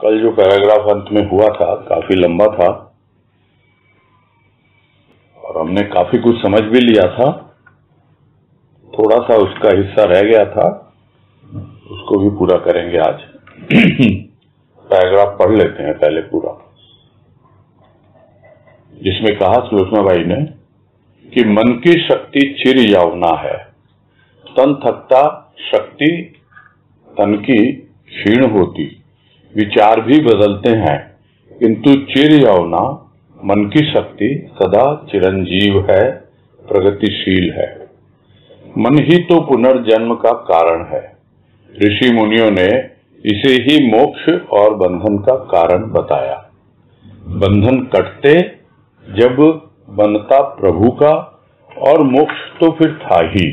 कल जो पैराग्राफ अंत में हुआ था काफी लंबा था और हमने काफी कुछ समझ भी लिया था। थोड़ा सा उसका हिस्सा रह गया था, उसको भी पूरा करेंगे आज। पैराग्राफ पढ़ लेते हैं पहले पूरा, जिसमें कहा सुलोचना बाई ने कि मन की शक्ति चिर यौवना है, तन थकता शक्ति तन की क्षीण होती, विचार भी बदलते हैं किंतु चिर यौवना मन की शक्ति सदा चिरंजीव है, प्रगतिशील है। मन ही तो पुनर्जन्म का कारण है। ऋषि मुनियों ने इसे ही मोक्ष और बंधन का कारण बताया। बंधन कटते जब बनता प्रभु का, और मोक्ष तो फिर था ही।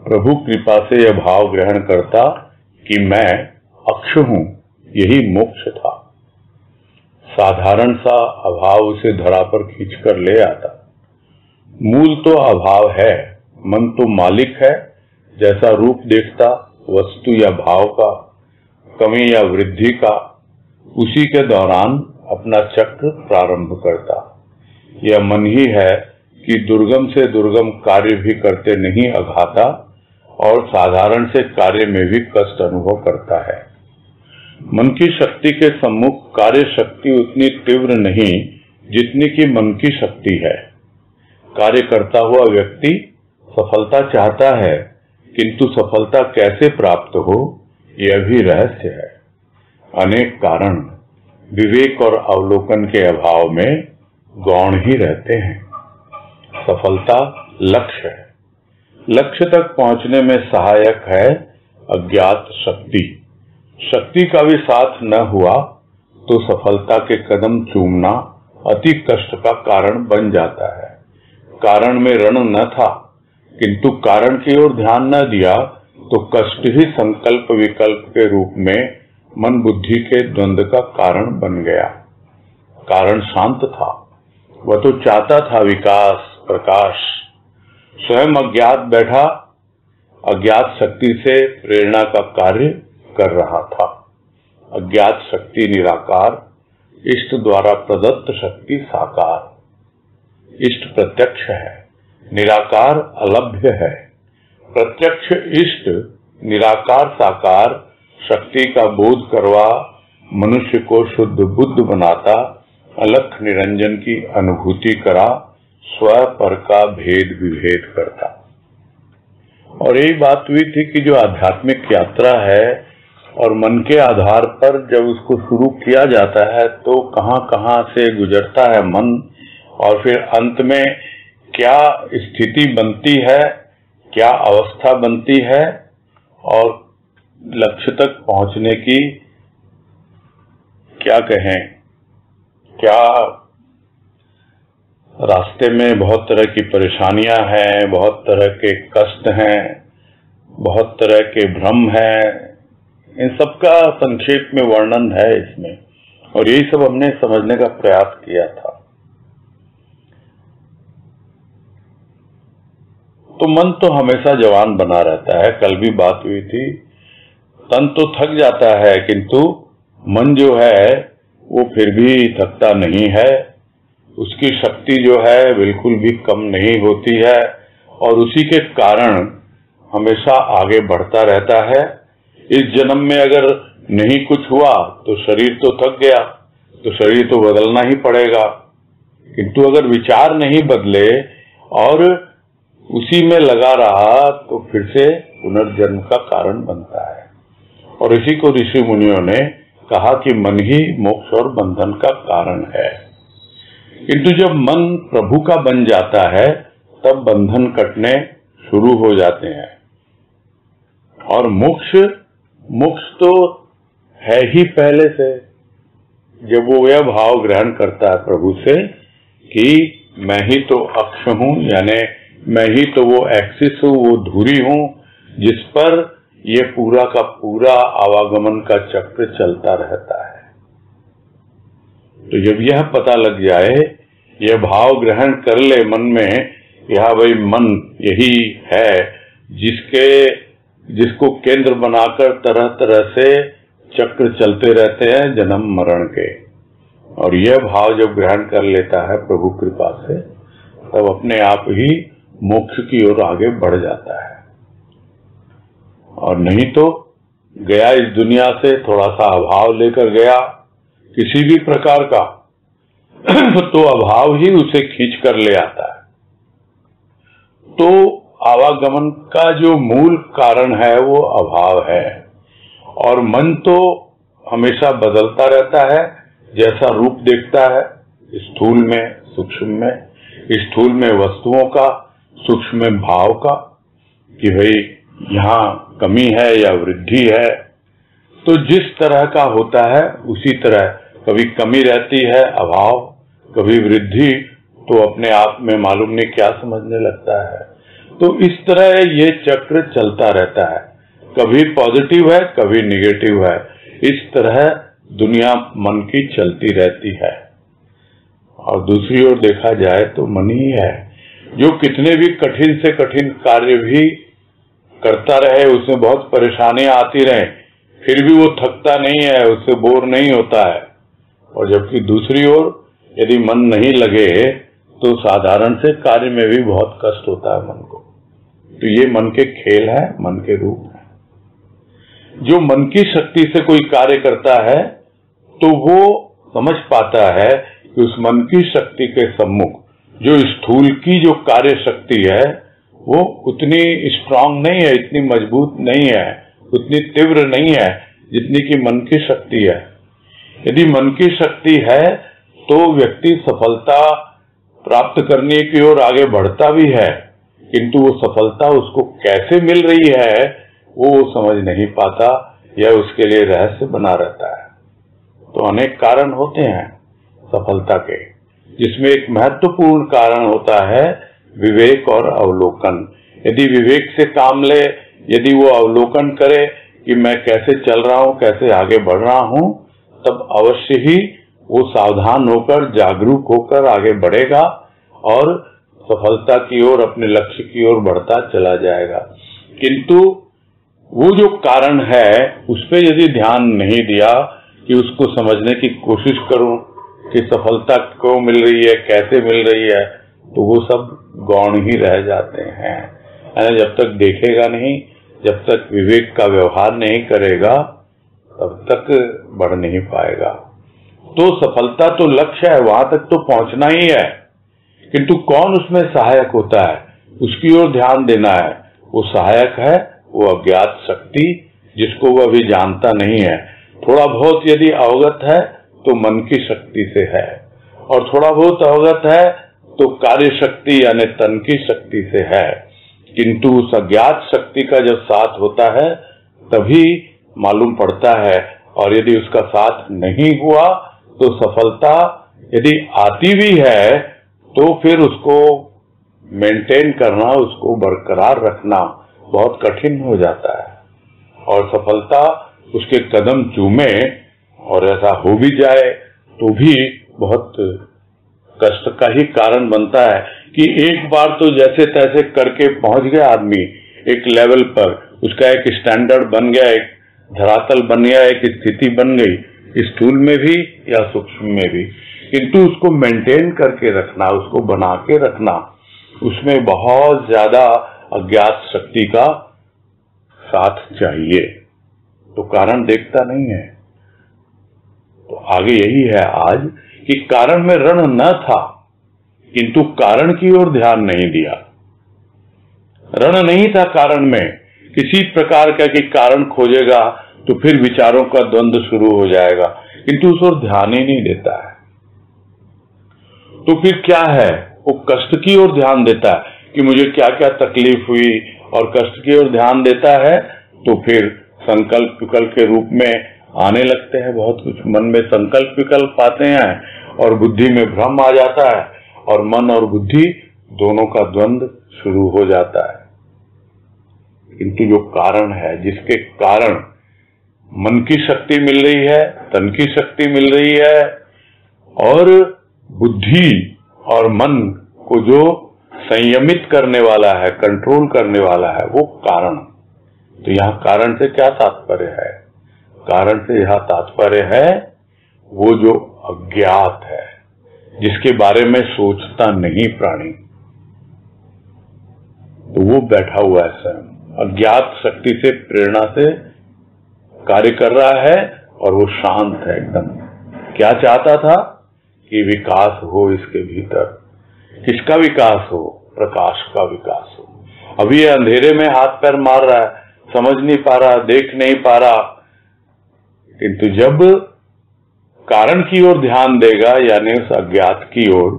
प्रभु कृपा से यह भाव ग्रहण करता कि मैं अक्ष हूं, यही मोक्ष था। साधारण सा अभाव उसे धरा पर खींचकर ले आता। मूल तो अभाव है, मन तो मालिक है। जैसा रूप देखता वस्तु या भाव का, कमी या वृद्धि का, उसी के दौरान अपना चक्र प्रारंभ करता। यह मन ही है कि दुर्गम से दुर्गम कार्य भी करते नहीं अघाता, और साधारण से कार्य में भी कष्ट अनुभव करता है। मन की शक्ति के सम्मुख कार्य शक्ति उतनी तीव्र नहीं जितनी कि मन की शक्ति है। कार्य करता हुआ व्यक्ति सफलता चाहता है, किंतु सफलता कैसे प्राप्त हो यह भी रहस्य है। अनेक कारण विवेक और अवलोकन के अभाव में गौण ही रहते हैं। सफलता लक्ष्य है। लक्ष्य तक पहुंचने में सहायक है अज्ञात शक्ति। शक्ति का भी साथ न हुआ तो सफलता के कदम चूमना अति कष्ट का कारण बन जाता है। कारण में रण न था, किंतु कारण की ओर ध्यान न दिया तो कष्ट ही संकल्प विकल्प के रूप में मन बुद्धि के द्वंद्व का कारण बन गया। कारण शांत था, वह तो चाहता था विकास, प्रकाश। स्वयं अज्ञात बैठा, अज्ञात शक्ति से प्रेरणा का कार्य कर रहा था। अज्ञात शक्ति निराकार, इष्ट द्वारा प्रदत्त शक्ति साकार। इष्ट प्रत्यक्ष है, निराकार अलभ्य है। प्रत्यक्ष इष्ट, निराकार साकार शक्ति का बोध करवा मनुष्य को शुद्ध बुद्ध बनाता, अलख निरंजन की अनुभूति करा, स्व पर का भेद विभेद करता। और यही बात हुई थी कि जो आध्यात्मिक यात्रा है और मन के आधार पर जब उसको शुरू किया जाता है तो कहां कहां से गुजरता है मन, और फिर अंत में क्या स्थिति बनती है, क्या अवस्था बनती है, और लक्ष्य तक पहुंचने की क्या कहें, क्या रास्ते में बहुत तरह की परेशानियां हैं, बहुत तरह के कष्ट हैं, बहुत तरह के भ्रम हैं। इन सबका संक्षेप में वर्णन है इसमें, और यही सब हमने समझने का प्रयास किया था। तो मन तो हमेशा जवान बना रहता है। कल भी बात हुई थी, तन तो थक जाता है किंतु मन जो है वो फिर भी थकता नहीं है। उसकी शक्ति जो है बिल्कुल भी कम नहीं होती है, और उसी के कारण हमेशा आगे बढ़ता रहता है। इस जन्म में अगर नहीं कुछ हुआ तो शरीर तो थक गया, तो शरीर तो बदलना ही पड़ेगा। किंतु अगर विचार नहीं बदले और उसी में लगा रहा तो फिर से पुनर्जन्म का कारण बनता है। और इसी को ऋषि मुनियों ने कहा कि मन ही मोक्ष और बंधन का कारण है। किंतु जब मन प्रभु का बन जाता है तब बंधन कटने शुरू हो जाते हैं। और मोक्ष तो है ही पहले से। जब वो यह भाव ग्रहण करता है प्रभु से कि मैं ही तो अक्ष हूं, यानी मैं ही तो वो एक्सिस हूं, वो धुरी हूं जिस पर ये पूरा का पूरा आवागमन का चक्र चलता रहता है। तो जब यह पता लग जाए, यह भाव ग्रहण कर ले मन में, यह भाई मन यही है जिसको केंद्र बनाकर तरह तरह से चक्र चलते रहते हैं जन्म मरण के, और यह भाव जब ग्रहण कर लेता है प्रभु कृपा से, तब अपने आप ही मोक्ष की ओर आगे बढ़ जाता है। और नहीं तो गया इस दुनिया से थोड़ा सा अभाव लेकर गया किसी भी प्रकार का, तो अभाव ही उसे खींच कर ले आता है। तो आवागमन का जो मूल कारण है वो अभाव है। और मन तो हमेशा बदलता रहता है, जैसा रूप देखता है, स्थूल में सूक्ष्म में, स्थूल में वस्तुओं का, सूक्ष्म में भाव का, कि भाई यहाँ कमी है या वृद्धि है। तो जिस तरह का होता है उसी तरह कभी कमी रहती है अभाव, कभी वृद्धि, तो अपने आप में मालूम नहीं क्या समझने लगता है। तो इस तरह ये चक्र चलता रहता है, कभी पॉजिटिव है कभी निगेटिव है। इस तरह दुनिया मन की चलती रहती है। और दूसरी ओर देखा जाए तो मन ही है जो कितने भी कठिन से कठिन कार्य भी करता रहे, उसमें बहुत परेशानियां आती रहे, फिर भी वो थकता नहीं है, उससे बोर नहीं होता है। और जबकि दूसरी ओर यदि मन नहीं लगे तो साधारण से कार्य में भी बहुत कष्ट होता है मन को। तो ये मन के खेल है, मन के रूप है। जो मन की शक्ति से कोई कार्य करता है तो वो समझ पाता है कि उस मन की शक्ति के सम्मुख जो स्थूल की जो कार्य शक्ति है वो उतनी स्ट्रांग नहीं है, इतनी मजबूत नहीं है, उतनी तीव्र नहीं है जितनी कि मन की शक्ति है। यदि मन की शक्ति है तो व्यक्ति सफलता प्राप्त करने की ओर आगे बढ़ता भी है, किंतु वो सफलता उसको कैसे मिल रही है वो समझ नहीं पाता, या उसके लिए रहस्य बना रहता है। तो अनेक कारण होते हैं सफलता के, जिसमें एक महत्वपूर्ण कारण होता है विवेक और अवलोकन। यदि विवेक से काम ले, यदि वो अवलोकन करे कि मैं कैसे चल रहा हूँ, कैसे आगे बढ़ रहा हूँ, तब अवश्य ही वो सावधान होकर, जागरूक होकर आगे बढ़ेगा और सफलता की ओर, अपने लक्ष्य की ओर बढ़ता चला जाएगा। किंतु वो जो कारण है उस पर यदि ध्यान नहीं दिया कि उसको समझने की कोशिश करूं कि सफलता क्यों मिल रही है, कैसे मिल रही है, तो वो सब गौण ही रह जाते हैं। जब तक देखेगा नहीं, जब तक विवेक का व्यवहार नहीं करेगा, तब तक बढ़ नहीं पाएगा। तो सफलता तो लक्ष्य है, वहां तक तो पहुंचना ही है, किंतु कौन उसमें सहायक होता है उसकी ओर ध्यान देना है। वो सहायक है वो अज्ञात शक्ति, जिसको वह अभी जानता नहीं है। थोड़ा बहुत यदि अवगत है तो मन की शक्ति से है, और थोड़ा बहुत अवगत है तो कार्य शक्ति यानी तन की शक्ति से है। किंतु उस अज्ञात शक्ति का जब साथ होता है तभी मालूम पड़ता है, और यदि उसका साथ नहीं हुआ तो सफलता यदि आती भी है तो फिर उसको मेंटेन करना, उसको बरकरार रखना बहुत कठिन हो जाता है। और सफलता उसके कदम चूमे और ऐसा हो भी जाए तो भी बहुत कष्ट का ही कारण बनता है कि एक बार तो जैसे तैसे करके पहुंच गया आदमी एक लेवल पर, उसका एक स्टैंडर्ड बन गया, एक धरातल बन गया, एक स्थिति बन गई, स्थूल में भी या सूक्ष्म में भी। किंतु उसको मेंटेन करके रखना, उसको बना के रखना, उसमें बहुत ज्यादा अज्ञात शक्ति का साथ चाहिए। तो कारण देखता नहीं है। तो आगे यही है आज कि कारण में रण न था, किंतु कारण की ओर ध्यान नहीं दिया। रण नहीं था कारण में किसी प्रकार का कि कारण खोजेगा तो फिर विचारों का द्वंद्व शुरू हो जाएगा, किंतु उस ओर ध्यान ही नहीं देता है। तो फिर क्या है, वो कष्ट की ओर ध्यान देता है कि मुझे क्या क्या तकलीफ हुई, और कष्ट की ओर ध्यान देता है तो फिर संकल्प विकल्प के रूप में आने लगते हैं बहुत कुछ। मन में संकल्प विकल्प आते हैं और बुद्धि में भ्रम आ जाता है, और मन और बुद्धि दोनों का द्वंद्व शुरू हो जाता है। किंतु जो कारण है, जिसके कारण मन की शक्ति मिल रही है, तन की शक्ति मिल रही है, और बुद्धि और मन को जो संयमित करने वाला है, कंट्रोल करने वाला है, वो कारण। तो यहाँ कारण से क्या तात्पर्य है? कारण से यह तात्पर्य है वो जो अज्ञात है, जिसके बारे में सोचता नहीं प्राणी, तो वो बैठा हुआ है स्वयं अज्ञात शक्ति से प्रेरणा से कार्य कर रहा है और वो शांत है एकदम। क्या चाहता था कि विकास हो इसके भीतर। किसका विकास हो? प्रकाश का विकास हो। अभी ये अंधेरे में हाथ पैर मार रहा है, समझ नहीं पा रहा, देख नहीं पा रहा, किंतु जब कारण की ओर ध्यान देगा, यानी उस अज्ञात की ओर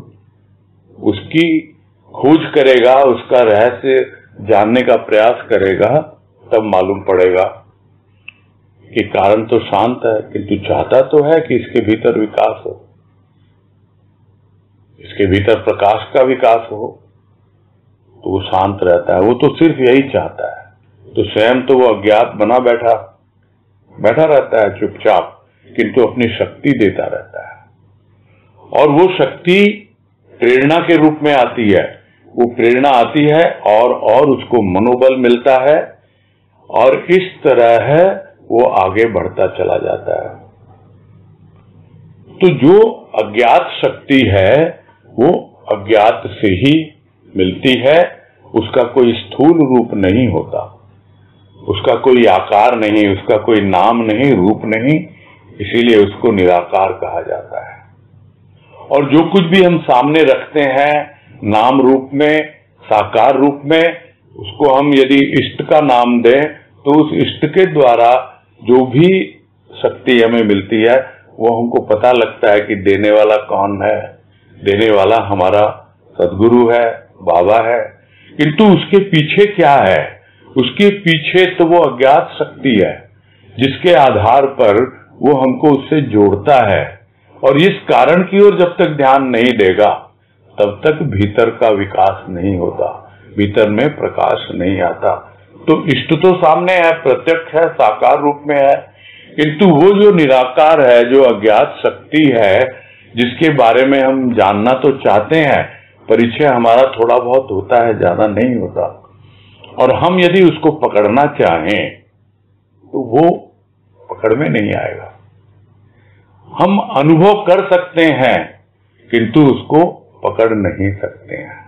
उसकी खोज करेगा, उसका रहस्य जानने का प्रयास करेगा, तब मालूम पड़ेगा कि कारण तो शांत है, किंतु चाहता तो है कि इसके भीतर विकास हो, इसके भीतर प्रकाश का विकास हो। तो वो शांत रहता है, वो तो सिर्फ यही चाहता है। तो स्वयं तो वो अज्ञात बना बैठा रहता है चुपचाप, किंतु अपनी शक्ति देता रहता है। और वो शक्ति प्रेरणा के रूप में आती है। वो प्रेरणा आती है और उसको मनोबल मिलता है, और इस तरह है वो आगे बढ़ता चला जाता है। तो जो अज्ञात शक्ति है वो अज्ञात से ही मिलती है, उसका कोई स्थूल रूप नहीं होता, उसका कोई आकार नहीं, उसका कोई नाम नहीं, रूप नहीं, इसीलिए उसको निराकार कहा जाता है। और जो कुछ भी हम सामने रखते हैं नाम रूप में, साकार रूप में, उसको हम यदि इष्ट का नाम दें तो उस इष्ट के द्वारा जो भी शक्ति हमें मिलती है वो हमको पता लगता है कि देने वाला कौन है। देने वाला हमारा सदगुरु है, बाबा है, किंतु उसके पीछे क्या है? उसके पीछे तो वो अज्ञात शक्ति है जिसके आधार पर वो हमको उससे जोड़ता है। और इस कारण की ओर जब तक ध्यान नहीं देगा तब तक भीतर का विकास नहीं होता, भीतर में प्रकाश नहीं आता। तो इष्ट तो सामने है, प्रत्यक्ष है, साकार रूप में है, किंतु वो जो निराकार है, जो अज्ञात शक्ति है, जिसके बारे में हम जानना तो चाहते हैं, परिचय हमारा थोड़ा बहुत होता है, ज्यादा नहीं होता, और हम यदि उसको पकड़ना चाहें तो वो पकड़ में नहीं आएगा। हम अनुभव कर सकते हैं किंतु उसको पकड़ नहीं सकते हैं।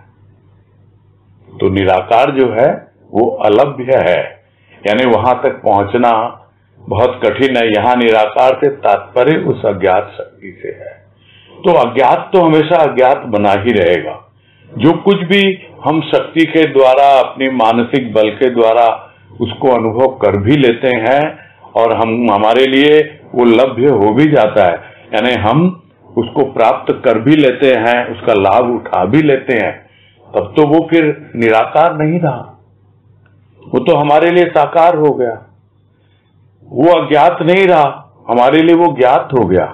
तो निराकार जो है वो अलभ्य है, यानी वहां तक पहुंचना बहुत कठिन है। यहां निराकार से तात्पर्य उस अज्ञात शक्ति से है। तो अज्ञात तो हमेशा अज्ञात बना ही रहेगा। जो कुछ भी हम शक्ति के द्वारा, अपनी मानसिक बल के द्वारा उसको अनुभव कर भी लेते हैं और हमारे लिए वो लभ्य हो भी जाता है, यानी हम उसको प्राप्त कर भी लेते हैं, उसका लाभ उठा भी लेते हैं, तब तो वो फिर निराकार नहीं रहा, वो तो हमारे लिए साकार हो गया। वो अज्ञात नहीं रहा, हमारे लिए वो ज्ञात हो गया।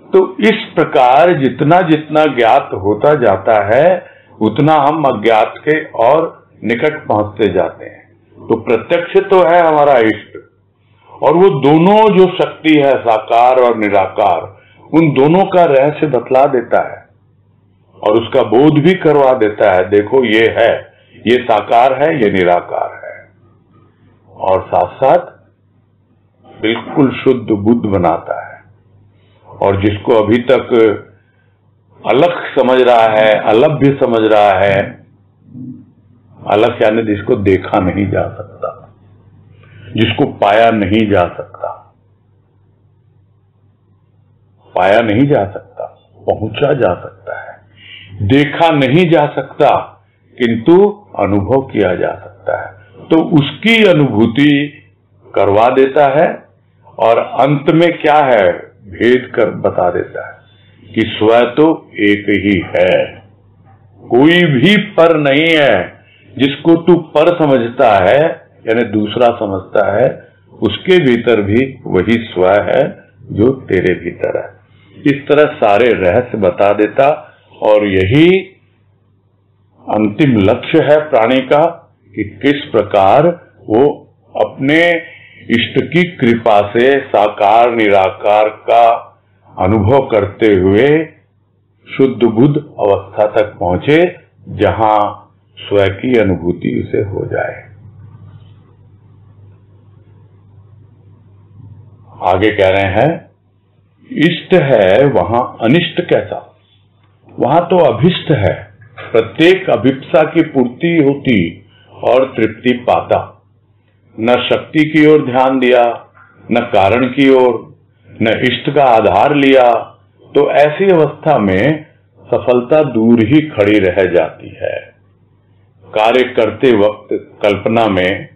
तो इस प्रकार जितना जितना ज्ञात होता जाता है उतना हम अज्ञात के और निकट पहुंचते जाते हैं। तो प्रत्यक्ष तो है हमारा इष्ट, और वो दोनों जो शक्ति है, साकार और निराकार, उन दोनों का रहस्य बतला देता है और उसका बोध भी करवा देता है। देखो ये है, ये साकार है, ये निराकार है, और साथ साथ बिल्कुल शुद्ध बुद्ध बनाता है। और जिसको अभी तक अलग समझ रहा है, अलभ्य समझ रहा है, अलग यानी जिसको देखा नहीं जा सकता, जिसको पाया नहीं जा सकता, पाया नहीं जा सकता, पहुंचा जा सकता है, देखा नहीं जा सकता किंतु अनुभव किया जा सकता है। तो उसकी अनुभूति करवा देता है और अंत में क्या है भेद कर बता देता है कि स्वयं तो एक ही है, कोई भी पर नहीं है। जिसको तू पर समझता है यानी दूसरा समझता है, उसके भीतर भी वही स्वयं है जो तेरे भीतर है। इस तरह सारे रहस्य बता देता, और यही अंतिम लक्ष्य है प्राणी का कि किस प्रकार वो अपने इष्ट की कृपा से साकार निराकार का अनुभव करते हुए शुद्ध बुद्ध अवस्था तक पहुंचे, जहां स्वयं की अनुभूति उसे हो जाए। आगे कह रहे हैं, इष्ट है वहां अनिष्ट कैसा? वहां तो अभिष्ट है, प्रत्येक अभिप्सा की पूर्ति होती और तृप्ति पाता। न शक्ति की ओर ध्यान दिया, न कारण की ओर, न इष्ट का आधार लिया, तो ऐसी अवस्था में सफलता दूर ही खड़ी रह जाती है। कार्य करते वक्त कल्पना में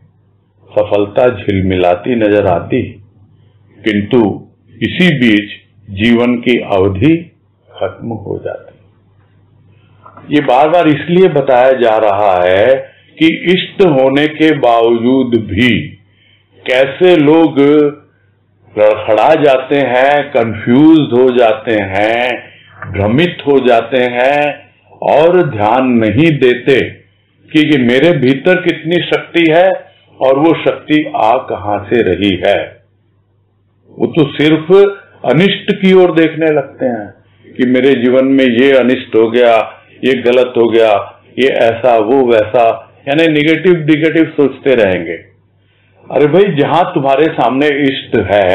सफलता झिलमिलाती नजर आती, किंतु इसी बीच जीवन की अवधि खत्म हो जाती। ये बार बार इसलिए बताया जा रहा है कि इष्ट होने के बावजूद भी कैसे लोग लड़खड़ा जाते हैं, कंफ्यूज हो जाते हैं, भ्रमित हो जाते हैं और ध्यान नहीं देते कि मेरे भीतर कितनी शक्ति है और वो शक्ति आ कहां से रही है। वो तो सिर्फ अनिष्ट की ओर देखने लगते हैं कि मेरे जीवन में ये अनिष्ट हो गया, ये गलत हो गया, ये ऐसा वो वैसा, यानी निगेटिव सोचते रहेंगे। अरे भाई, जहां तुम्हारे सामने इष्ट है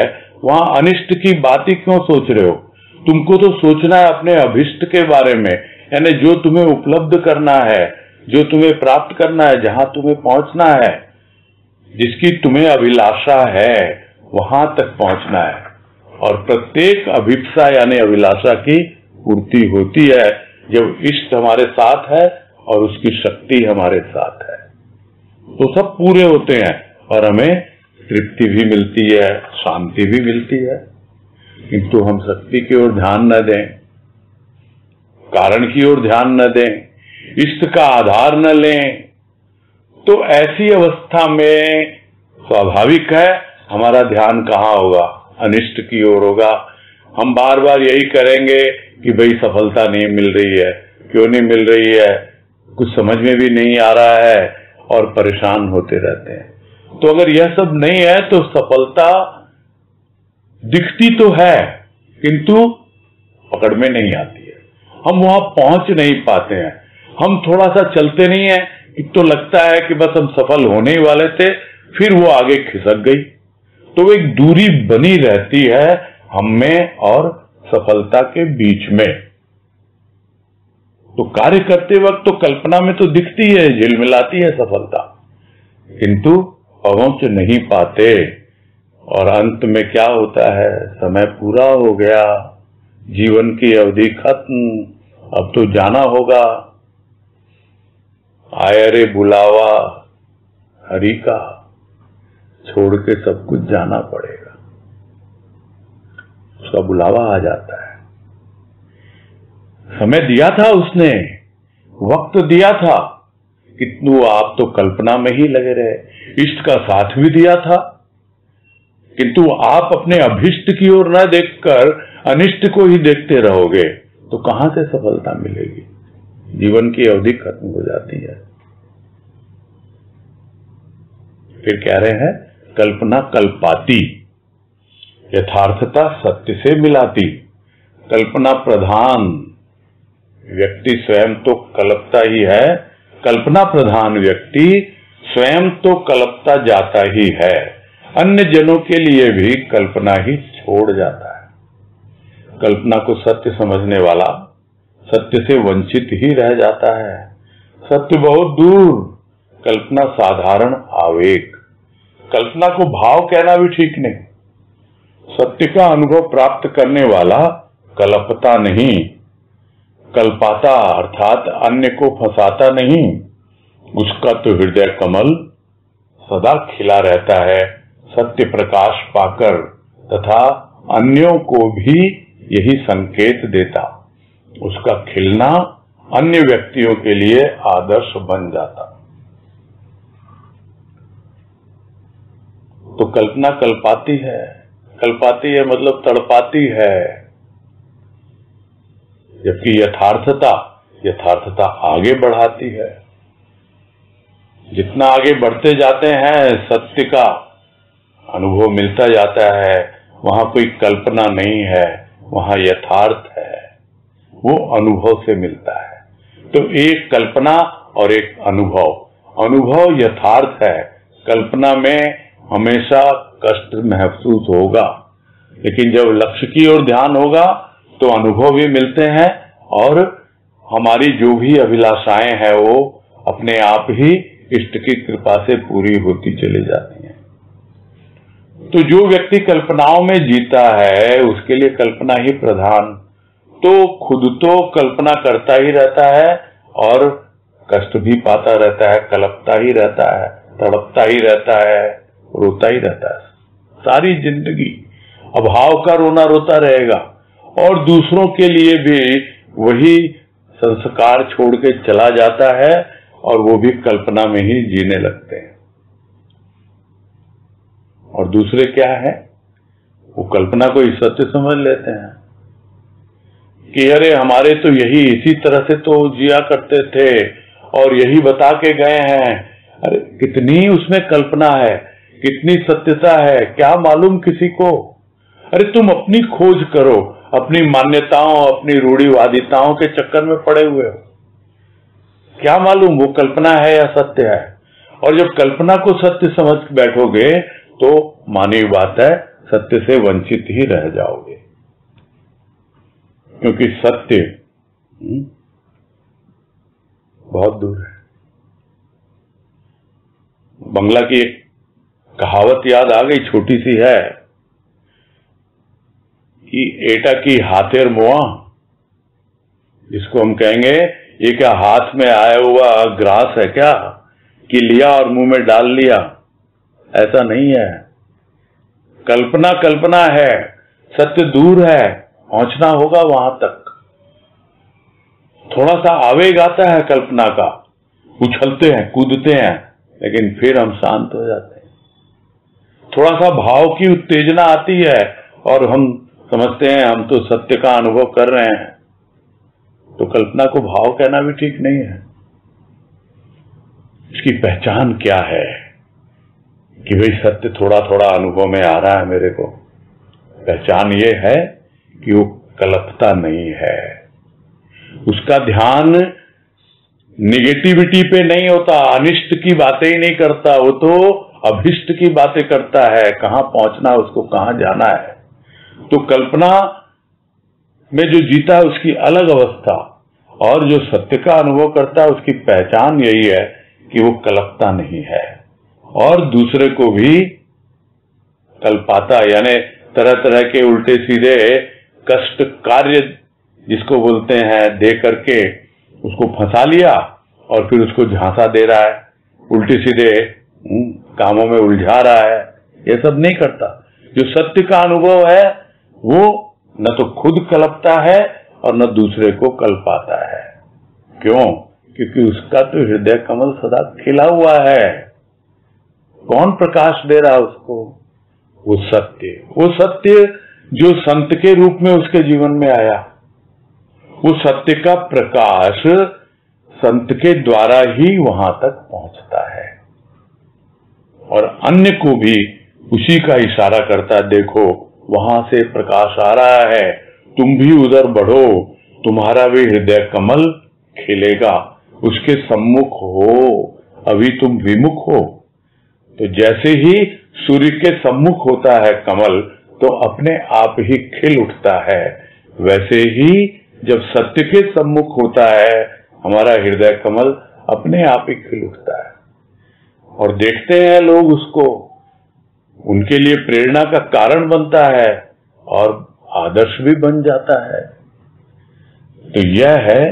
वहां अनिष्ट की बात ही क्यों सोच रहे हो? तुमको तो सोचना है अपने अभिष्ट के बारे में, यानी जो तुम्हें उपलब्ध करना है, जो तुम्हें प्राप्त करना है, जहां तुम्हें पहुंचना है, जिसकी तुम्हें अभिलाषा है वहां तक पहुंचना है। और प्रत्येक अभिप्सा यानी अभिलाषा की पूर्ति होती है जब इष्ट हमारे साथ है और उसकी शक्ति हमारे साथ है, तो सब पूरे होते हैं और हमें तृप्ति भी मिलती है, शांति भी मिलती है। किंतु हम शक्ति की ओर ध्यान न दें, कारण की ओर ध्यान न दें, इष्ट का आधार न लें, तो ऐसी अवस्था में स्वाभाविक है हमारा ध्यान कहाँ होगा? अनिष्ट की ओर होगा। हम बार बार यही करेंगे कि भाई सफलता नहीं मिल रही है, क्यों नहीं मिल रही है, कुछ समझ में भी नहीं आ रहा है और परेशान होते रहते हैं। तो अगर यह सब नहीं है तो सफलता दिखती तो है किंतु पकड़ में नहीं आती है, हम वहां पहुंच नहीं पाते हैं। हम थोड़ा सा चलते नहीं है कि तो लगता है कि बस हम सफल होने ही वाले थे, फिर वो आगे खिसक गई, तो एक दूरी बनी रहती है हम में और सफलता के बीच में। तो कार्य करते वक्त तो कल्पना में तो दिखती है, झिलमिलाती है सफलता, किंतु पहुंच नहीं पाते और अंत में क्या होता है? समय पूरा हो गया, जीवन की अवधि खत्म, अब तो जाना होगा। आए रे बुलावा हरि का, छोड़ के सब कुछ जाना पड़ेगा। उसका बुलावा आ जाता है। समय दिया था उसने, वक्त दिया था, किंतु आप तो कल्पना में ही लगे रहे। इष्ट का साथ भी दिया था, किंतु आप अपने अभिष्ट की ओर न देखकर अनिष्ट को ही देखते रहोगे तो कहां से सफलता मिलेगी? जीवन की अवधि खत्म हो जाती है। फिर कह रहे हैं, कल्पना कल्पाती, यथार्थता सत्य से मिलाती। कल्पना प्रधान व्यक्ति स्वयं तो कल्पता ही है, कल्पना प्रधान व्यक्ति स्वयं तो कल्पता जाता ही है, अन्य जनों के लिए भी कल्पना ही छोड़ जाता है। कल्पना को सत्य समझने वाला सत्य से वंचित ही रह जाता है। सत्य बहुत दूर, कल्पना साधारण आवेग। कल्पना को भाव कहना भी ठीक नहीं। सत्य का अनुभव प्राप्त करने वाला कल्पता नहीं, कल्पाता अर्थात अन्य को फंसाता नहीं। उसका तो हृदय कमल सदा खिला रहता है सत्य प्रकाश पाकर, तथा अन्यों को भी यही संकेत देता। उसका खिलना अन्य व्यक्तियों के लिए आदर्श बन जाता। तो कल्पना कल्पाती है मतलब तड़पाती है, जबकि यथार्थता आगे बढ़ाती है। जितना आगे बढ़ते जाते हैं सत्य का अनुभव मिलता जाता है, वहां कोई कल्पना नहीं है, वहां यथार्थ है, वो अनुभव से मिलता है। तो एक कल्पना और एक अनुभव यथार्थ है। कल्पना में हमेशा कष्ट महसूस होगा, लेकिन जब लक्ष्य की ओर ध्यान होगा तो अनुभव भी मिलते हैं और हमारी जो भी अभिलाषाएं हैं वो अपने आप ही इष्ट की कृपा से पूरी होती चली जाती हैं। तो जो व्यक्ति कल्पनाओं में जीता है उसके लिए कल्पना ही प्रधान, तो खुद तो कल्पना करता ही रहता है और कष्ट भी पाता रहता है, कलपता ही रहता है, तड़पता ही रहता है, रोता ही रहता है। सारी जिंदगी अभाव का रोना रोता रहेगा और दूसरों के लिए भी वही संस्कार छोड़ के चला जाता है और वो भी कल्पना में ही जीने लगते हैं। और दूसरे क्या है, वो कल्पना को ही सत्य समझ लेते हैं कि अरे हमारे तो यही इसी तरह से तो जिया करते थे और यही बता के गए हैं। अरे कितनी उसमें कल्पना है, कितनी सत्यता है, क्या मालूम किसी को। अरे तुम अपनी खोज करो, अपनी मान्यताओं, अपनी रूढ़िवादिताओं के चक्कर में पड़े हुए हो, क्या मालूम वो कल्पना है या सत्य है। और जब कल्पना को सत्य समझ बैठोगे तो मानी बात है सत्य से वंचित ही रह जाओगे, क्योंकि सत्य बहुत दूर है। बंगला की एक कहावत याद आ गई, छोटी सी है कि एटा की हाथेर मुआ, जिसको हम कहेंगे ये क्या हाथ में आया हुआ ग्रास है क्या कि लिया और मुंह में डाल लिया। ऐसा नहीं है। कल्पना कल्पना है, सत्य दूर है, पहुंचना होगा वहां तक। थोड़ा सा आवेग आता है कल्पना का, उछलते हैं, कूदते हैं, लेकिन फिर हम शांत हो जाते हैं। थोड़ा सा भाव की उत्तेजना आती है और हम समझते हैं हम तो सत्य का अनुभव कर रहे हैं। तो कल्पना को भाव कहना भी ठीक नहीं है। इसकी पहचान क्या है कि भाई सत्य थोड़ा थोड़ा अनुभव में आ रहा है मेरे को। पहचान ये है कि वो कल्पता नहीं है, उसका ध्यान निगेटिविटी पे नहीं होता, अनिष्ट की बातें ही नहीं करता, वो तो अभिष्ट की बातें करता है, कहां पहुंचना उसको, कहां जाना है। तो कल्पना में जो जीता है उसकी अलग अवस्था, और जो सत्य का अनुभव करता है उसकी पहचान यही है कि वो कल्पता नहीं है और दूसरे को भी कल्पाता, यानी तरह तरह के उल्टे सीधे कष्ट कार्य जिसको बोलते हैं दे करके उसको फंसा लिया और फिर उसको झांसा दे रहा है, उल्टे सीधे कामों में उलझा रहा है। ये सब नहीं करता। जो सत्य का अनुभव है वो न तो खुद कल्पता है और न दूसरे को कल्पाता है। क्यों? क्योंकि उसका तो हृदय कमल सदा खिला हुआ है। कौन प्रकाश दे रहा है उसको? वो सत्य। वो सत्य जो संत के रूप में उसके जीवन में आया, वो सत्य का प्रकाश संत के द्वारा ही वहां तक पहुंचता है और अन्य को भी उसी का इशारा करता है, देखो वहां से प्रकाश आ रहा है, तुम भी उधर बढ़ो, तुम्हारा भी हृदय कमल खिलेगा, उसके सम्मुख हो, अभी तुम विमुख हो। तो जैसे ही सूर्य के सम्मुख होता है कमल तो अपने आप ही खिल उठता है, वैसे ही जब सत्य के सम्मुख होता है हमारा हृदय कमल अपने आप ही खिल उठता है। और देखते हैं लोग उसको, उनके लिए प्रेरणा का कारण बनता है और आदर्श भी बन जाता है। तो यह है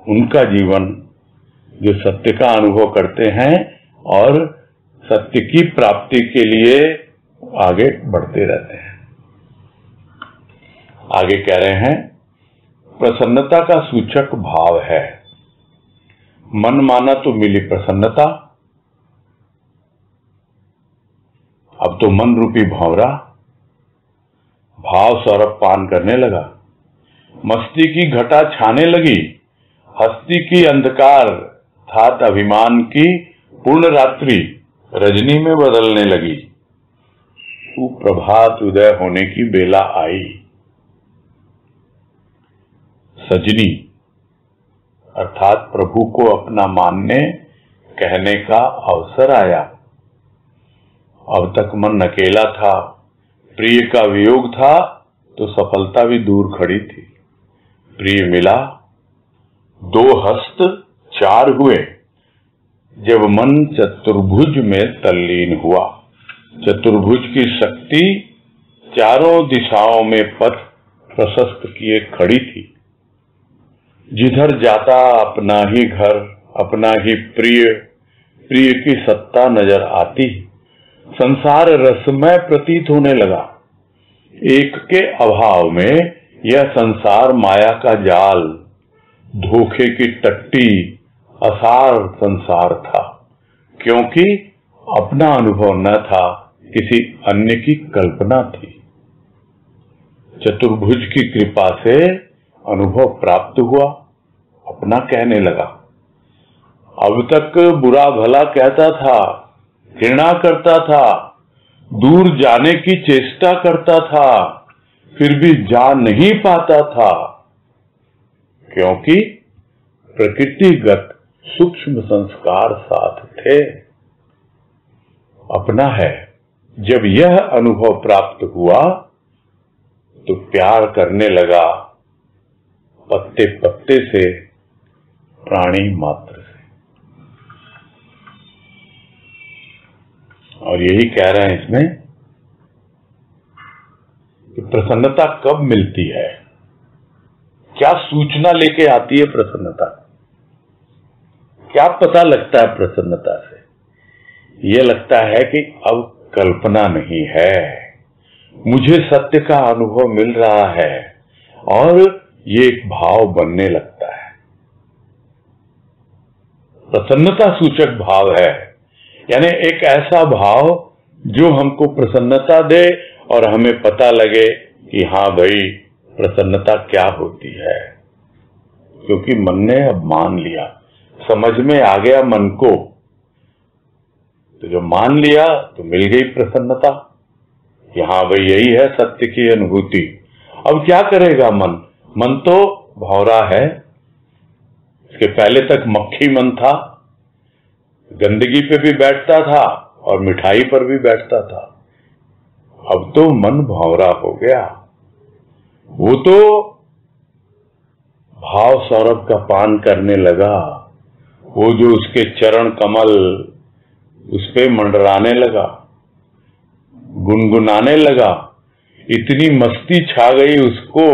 उनका जीवन जो सत्य का अनुभव करते हैं और सत्य की प्राप्ति के लिए आगे बढ़ते रहते हैं। आगे कह रहे हैं, प्रसन्नता का सूचक भाव है। मन माना तो मिली प्रसन्नता, अब तो मन रूपी भंवरा भाव सौरभ पान करने लगा, मस्ती की घटा छाने लगी, हस्ती की अंधकार अर्थात अभिमान की पूर्ण रात्रि रजनी में बदलने लगी, सुप्रभात उदय होने की बेला आई। सजनी अर्थात प्रभु को अपना मानने कहने का अवसर आया। अब तक मन अकेला था, प्रिय का वियोग था तो सफलता भी दूर खड़ी थी। प्रिय मिला, दो हस्त चार हुए, जब मन चतुर्भुज में तल्लीन हुआ। चतुर्भुज की शक्ति चारों दिशाओं में पथ प्रशस्त किए खड़ी थी। जिधर जाता अपना ही घर, अपना ही प्रिय, प्रिय की सत्ता नजर आती। संसार रसमय प्रतीत होने लगा। एक के अभाव में यह संसार माया का जाल, धोखे की टट्टी, असार संसार था, क्योंकि अपना अनुभव न था, किसी अन्य की कल्पना थी। चतुर्भुज की कृपा से अनुभव प्राप्त हुआ, अपना कहने लगा। अब तक बुरा भला कहता था, घृणा करता था, दूर जाने की चेष्टा करता था, फिर भी जा नहीं पाता था, क्योंकि प्रकृतिगत सूक्ष्म संस्कार साथ थे। अपना है। जब यह अनुभव प्राप्त हुआ तो प्यार करने लगा, पत्ते पत्ते से, प्राणी मात्र से। और यही कह रहे हैं इसमें कि प्रसन्नता कब मिलती है, क्या सूचना लेके आती है प्रसन्नता, क्या पता लगता है प्रसन्नता से। यह लगता है कि अब कल्पना नहीं है, मुझे सत्य का अनुभव मिल रहा है और ये एक भाव बनने लगता है। प्रसन्नता सूचक भाव है, यानी एक ऐसा भाव जो हमको प्रसन्नता दे और हमें पता लगे कि हाँ भाई प्रसन्नता क्या होती है, क्योंकि मन ने अब मान लिया, समझ में आ गया मन को। तो जो मान लिया तो मिल गई प्रसन्नता कि हाँ भाई यही है सत्य की अनुभूति। अब क्या करेगा मन? मन तो भौरा है। इसके पहले तक मक्खी मन था, गंदगी पे भी बैठता था और मिठाई पर भी बैठता था। अब तो मन भौरा हो गया। वो तो भाव सौरभ का पान करने लगा, वो जो उसके चरण कमल उस पे मंडराने लगा, गुनगुनाने लगा। इतनी मस्ती छा गई उसको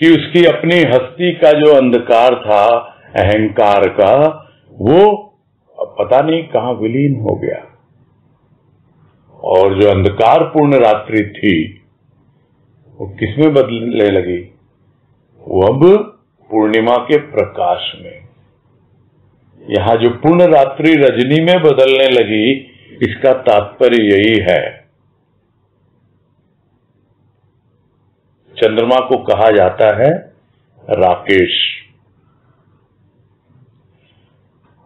कि उसकी अपनी हस्ती का जो अंधकार था, अहंकार का, वो पता नहीं कहां विलीन हो गया। और जो अंधकार पूर्ण रात्रि थी वो किसमें बदलने लगी? वो अब पूर्णिमा के प्रकाश में। यहां जो पूर्ण रात्रि रजनी में बदलने लगी, इसका तात्पर्य यही है। चंद्रमा को कहा जाता है राकेश,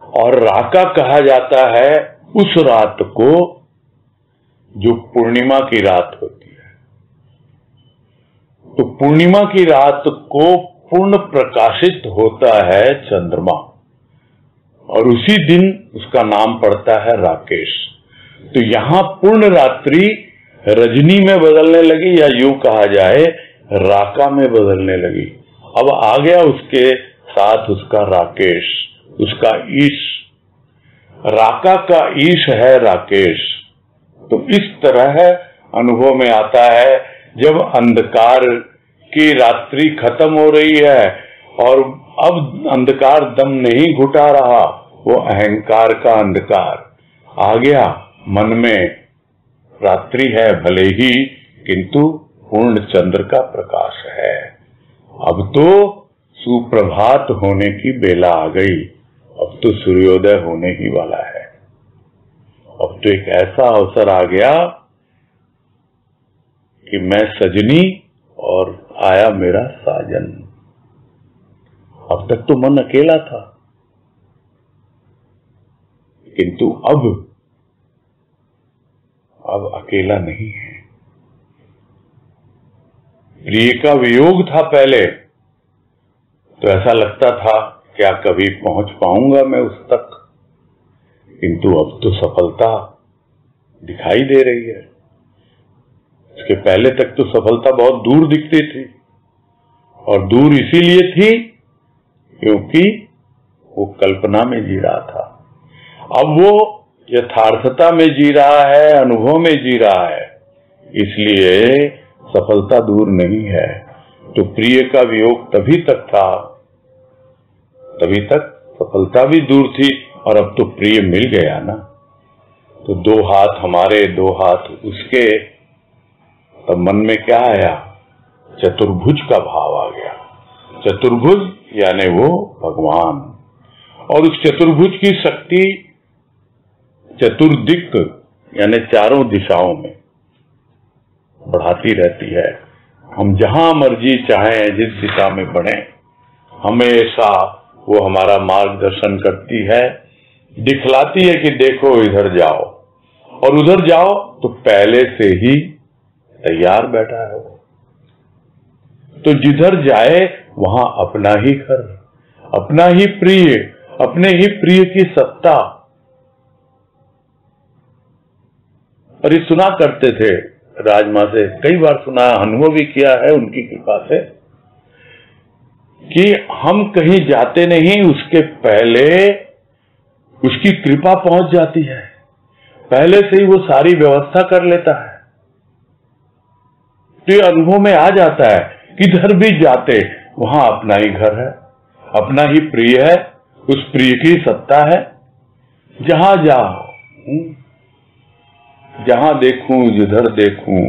और राका कहा जाता है उस रात को जो पूर्णिमा की रात होती है। तो पूर्णिमा की रात को पूर्ण प्रकाशित होता है चंद्रमा, और उसी दिन उसका नाम पड़ता है राकेश। तो यहां पूर्ण रात्रि रजनी में बदलने लगी, या यूं कहा जाए राका में बदलने लगी। अब आ गया उसके साथ उसका राकेश, उसका ईश। राका का ईश है राकेश। तो इस तरह अनुभव में आता है, जब अंधकार की रात्रि खत्म हो रही है और अब अंधकार दम नहीं घुटा रहा, वो अहंकार का अंधकार आ गया मन में। रात्रि है भले ही, किंतु पूर्ण चंद्र का प्रकाश है। अब तो सुप्रभात होने की बेला आ गई, अब तो सूर्योदय होने ही वाला है। अब तो एक ऐसा अवसर आ गया कि मैं सजनी और आया मेरा साजन। अब तक तो मन अकेला था, किंतु अब अकेला नहीं है। प्रिय का वियोग था पहले, तो ऐसा लगता था क्या कभी पहुंच पाऊंगा मैं उस तक, किंतु अब तो सफलता दिखाई दे रही है। इसके पहले तक तो सफलता बहुत दूर दिखती थी, और दूर इसीलिए थी क्योंकि वो कल्पना में जी रहा था। अब वो यथार्थता में जी रहा है, अनुभव में जी रहा है, इसलिए सफलता दूर नहीं है। तो प्रिय का वियोग तभी तक था, तभी तक सफलता भी दूर थी, और अब तो प्रिय मिल गया ना। तो दो हाथ हमारे, दो हाथ उसके, तब मन में क्या आया? चतुर्भुज का भाव आ गया। चतुर्भुज यानी वो भगवान, और उस चतुर्भुज की शक्ति चतुर्दिक यानी चारों दिशाओं में बढ़ाती रहती है। हम जहां मर्जी चाहें, जिस दिशा में बढ़ें, हमेशा वो हमारा मार्गदर्शन करती है, दिखलाती है कि देखो इधर जाओ, और उधर जाओ तो पहले से ही तैयार बैठा है वो। तो जिधर जाए वहां अपना ही घर, अपना ही प्रिय, अपने ही प्रिय की सत्ता। और ये सुना करते थे राजमा से, कई बार सुना, अनुभव भी किया है उनकी कृपा से, कि हम कहीं जाते नहीं, उसके पहले उसकी कृपा पहुंच जाती है, पहले से ही वो सारी व्यवस्था कर लेता है। तो ये अनुभव में आ जाता है, किधर भी जाते वहां अपना ही घर है, अपना ही प्रिय है, उस प्रिय की सत्ता है। जहां जाओ, जहां देखूं, जिधर देखूं,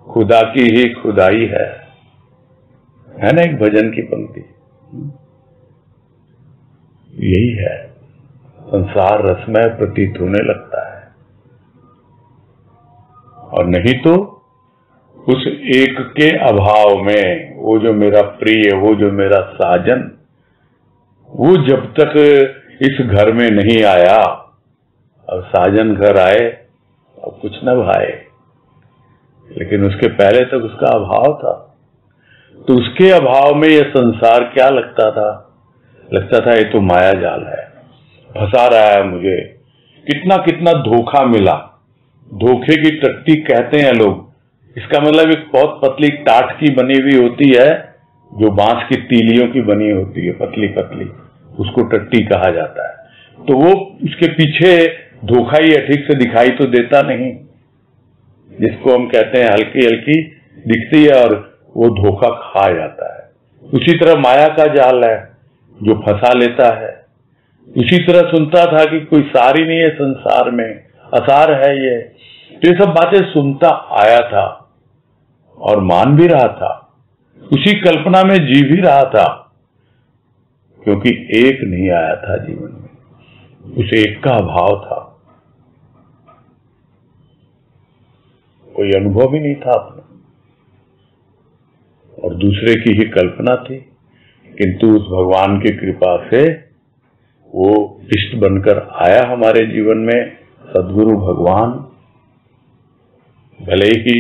खुदा की ही खुदाई है ना एक भजन की पंक्ति। यही है, संसार रसमय प्रतीत होने लगता है, और नहीं तो उस एक के अभाव में वो जो मेरा प्रिय, वो जो मेरा साजन, वो जब तक इस घर में नहीं आया, अब साजन घर आए अब कुछ न भाए, लेकिन उसके पहले तक उसका अभाव था। तो उसके अभाव में यह संसार क्या लगता था? लगता था ये तो माया जाल है, फंसा रहा है मुझे। कितना कितना धोखा मिला, धोखे की टट्टी कहते हैं लोग। इसका मतलब एक बहुत पतली टाट की बनी हुई होती है, जो बांस की तीलियों की बनी होती है, पतली पतली, उसको टट्टी कहा जाता है। तो वो उसके पीछे धोखा ही है, ठीक से दिखाई तो देता नहीं, जिसको हम कहते हैं हल्की हल्की दिखती है और वो धोखा खा जाता है। उसी तरह माया का जाल है जो फंसा लेता है। उसी तरह सुनता था कि कोई सार ही नहीं है संसार में, असार है ये। तो ये सब बातें सुनता आया था और मान भी रहा था, उसी कल्पना में जी भी रहा था, क्योंकि एक नहीं आया था जीवन में, उस एक का अभाव था, कोई अनुभव ही नहीं था अपना, और दूसरे की ही कल्पना थी। किंतु उस भगवान की कृपा से वो इष्ट बनकर आया हमारे जीवन में, सद्गुरु भगवान। भले ही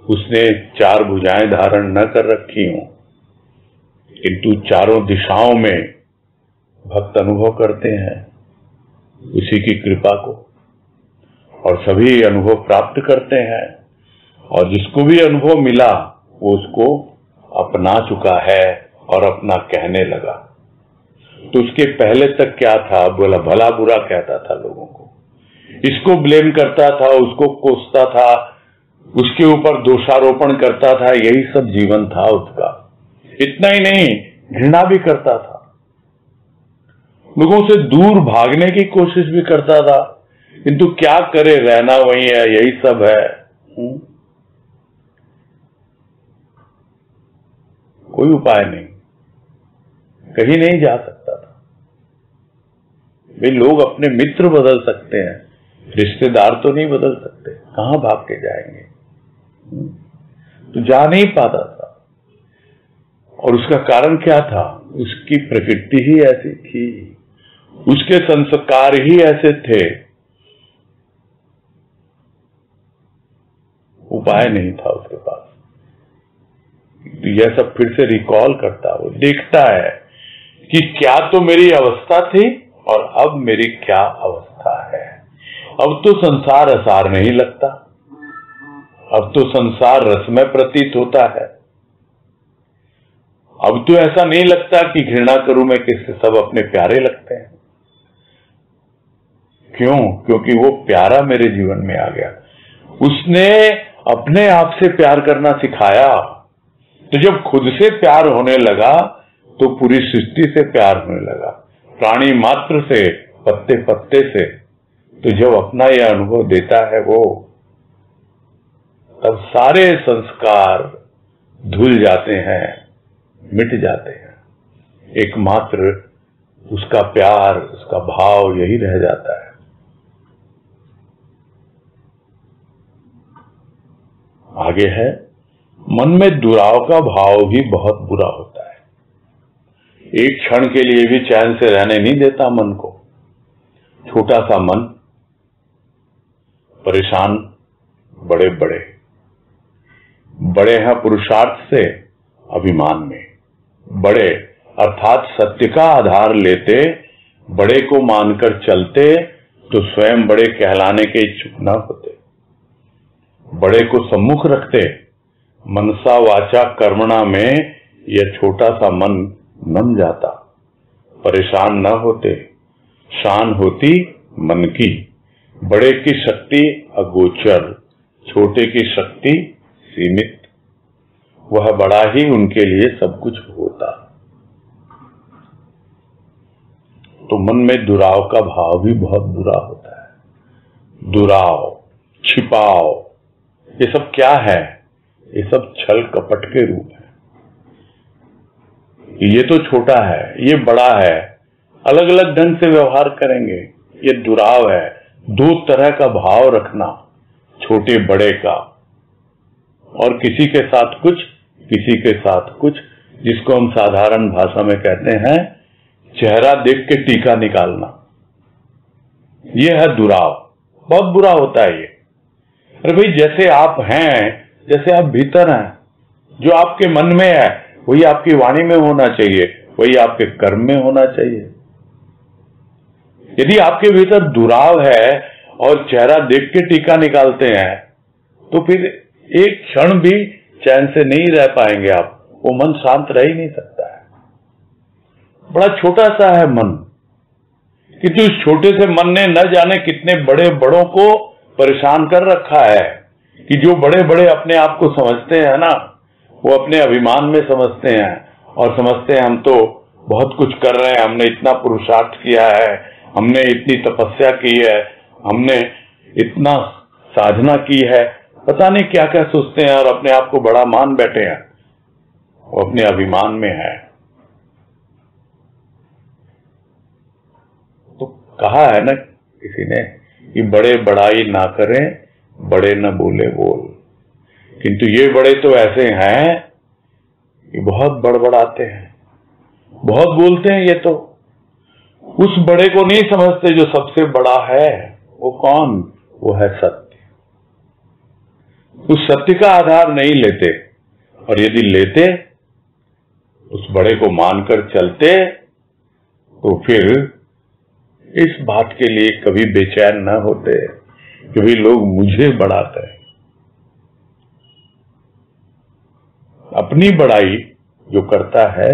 उसने चार भुजाएं धारण न कर रखी हों, किंतु चारों दिशाओं में भक्त अनुभव करते हैं उसी की कृपा को, और सभी अनुभव प्राप्त करते हैं, और जिसको भी अनुभव मिला वो उसको अपना चुका है और अपना कहने लगा। तो उसके पहले तक क्या था? बोला भला बुरा कहता था लोगों को, इसको ब्लेम करता था, उसको कोसता था, उसके ऊपर दोषारोपण करता था, यही सब जीवन था उसका। इतना ही नहीं, घृणा भी करता था, लोगों से दूर भागने की कोशिश भी करता था, किंतु क्या करे, रहना वही है, यही सब है। कोई उपाय नहीं, कहीं नहीं जा सकता था। वे लोग अपने मित्र बदल सकते हैं, रिश्तेदार तो नहीं बदल सकते, कहां भाग के जाएंगे? तो जा नहीं पाता था। और उसका कारण क्या था? उसकी प्रकृति ही ऐसी थी, उसके संस्कार ही ऐसे थे, उपाय नहीं था उसके पास। तो यह सब फिर से रिकॉल करता, वो देखता है कि क्या तो मेरी अवस्था थी और अब मेरी क्या अवस्था है। अब तो संसार असार नहीं लगता, अब तो संसार रसमय प्रतीत होता है। अब तो ऐसा नहीं लगता कि घृणा करूं मैं किससे, सब अपने प्यारे लगते हैं। क्यों? क्योंकि वो प्यारा मेरे जीवन में आ गया, उसने अपने आप से प्यार करना सिखाया। तो जब खुद से प्यार होने लगा तो पूरी सृष्टि से प्यार होने लगा, प्राणी मात्र से, पत्ते पत्ते से। तो जब अपना यह अनुभव देता है वो, तब सारे संस्कार धुल जाते हैं, मिट जाते हैं। एकमात्र उसका प्यार, उसका भाव यही रह जाता है। आगे है, मन में दुराव का भाव भी बहुत बुरा होता है। एक क्षण के लिए भी चैन से रहने नहीं देता मन को। छोटा सा मन, परेशान बड़े बड़े बड़े हैं पुरुषार्थ से, अभिमान में बड़े, अर्थात सत्य का आधार लेते, बड़े को मानकर चलते तो स्वयं बड़े कहलाने के इच्छुक न होते। बड़े को सम्मुख रखते, मनसा वाचा कर्मणा में यह छोटा सा मन नम जाता। परेशान न होते, शान होती मन की। बड़े की शक्ति अगोचर, छोटे की शक्ति सीमित। वह बड़ा ही उनके लिए सब कुछ होता। तो मन में दुराव का भाव भी बहुत बुरा होता है। दुराव, छिपाव, ये सब क्या है? ये सब छल कपट के रूप है। ये तो छोटा है, ये बड़ा है, अलग अलग ढंग से व्यवहार करेंगे, ये दुराव है। दो तरह का भाव रखना, छोटे बड़े का, और किसी के साथ कुछ, किसी के साथ कुछ, जिसको हम साधारण भाषा में कहते हैं चेहरा देख के टीका निकालना। ये है दुराव, बहुत बुरा होता है ये। अरे भाई, जैसे आप हैं, जैसे आप भीतर हैं, जो आपके मन में है वही आपकी वाणी में होना चाहिए, वही आपके कर्म में होना चाहिए। यदि आपके भीतर दुराव है और चेहरा देख के टीका निकालते हैं तो फिर एक क्षण भी चैन से नहीं रह पाएंगे आप। वो मन शांत रह ही नहीं सकता है। बड़ा छोटा सा है मन, किंतु इस छोटे से मन ने न जाने कितने बड़े बड़ों को परेशान कर रखा है। कि जो बड़े बड़े अपने आप को समझते हैं ना, वो अपने अभिमान में समझते हैं और समझते हैं हम तो बहुत कुछ कर रहे हैं, हमने इतना पुरुषार्थ किया है, हमने इतनी तपस्या की है, हमने इतना साधना की है, पता नहीं क्या क्या सोचते हैं और अपने आप को बड़ा मान बैठे हैं। वो अपने अभिमान में है। तो कहा है ना किसी ने कि बड़े बड़ाई ना करें, बड़े न बोले बोल। किंतु ये बड़े तो ऐसे हैं कि बहुत बड़बड़ाते हैं, बहुत बोलते हैं। ये तो उस बड़े को नहीं समझते जो सबसे बड़ा है। वो कौन? वो है सत्य। उस सत्य का आधार नहीं लेते, और यदि लेते, उस बड़े को मानकर चलते, तो फिर इस बात के लिए कभी बेचैन न होते कि भी लोग मुझे बढ़ाते हैं। अपनी बड़ाई जो करता है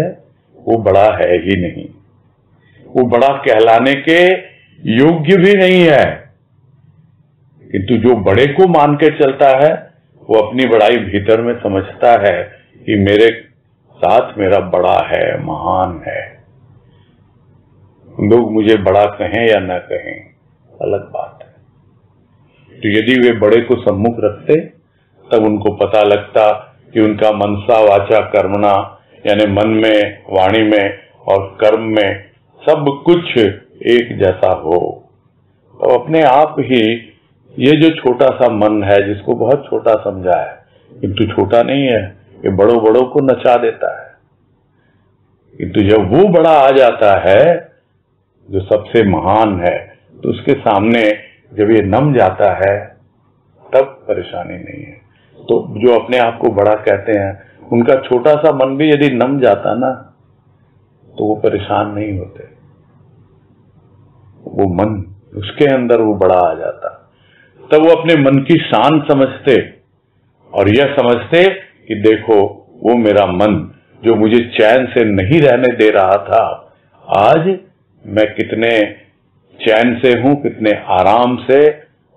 वो बड़ा है ही नहीं, वो बड़ा कहलाने के योग्य भी नहीं है। किंतु जो बड़े को मान के चलता है वो अपनी बड़ाई भीतर में समझता है कि मेरे साथ मेरा बड़ा है, महान है। लोग मुझे बड़ा कहें या न कहें, अलग बात है। तो यदि वे बड़े को सम्मुख रखते, तब उनको पता लगता कि उनका मनसा वाचा कर्मणा, यानी मन में, वाणी में और कर्म में सब कुछ एक जैसा हो। तो अपने आप ही ये जो छोटा सा मन है, जिसको बहुत छोटा समझा है, किंतु छोटा नहीं है, ये बड़ों बड़ों को नचा देता है। किंतु जब वो बड़ा आ जाता है जो सबसे महान है, तो उसके सामने जब ये नम जाता है, तब परेशानी नहीं है। तो जो अपने आप को बड़ा कहते हैं, उनका छोटा सा मन भी यदि नम जाता ना, तो वो परेशान नहीं होते। वो मन, उसके अंदर वो बड़ा आ जाता। तब वो अपने मन की शान समझते और यह समझते कि देखो वो मेरा मन जो मुझे चैन से नहीं रहने दे रहा था, आज मैं कितने चैन से हूं, कितने आराम से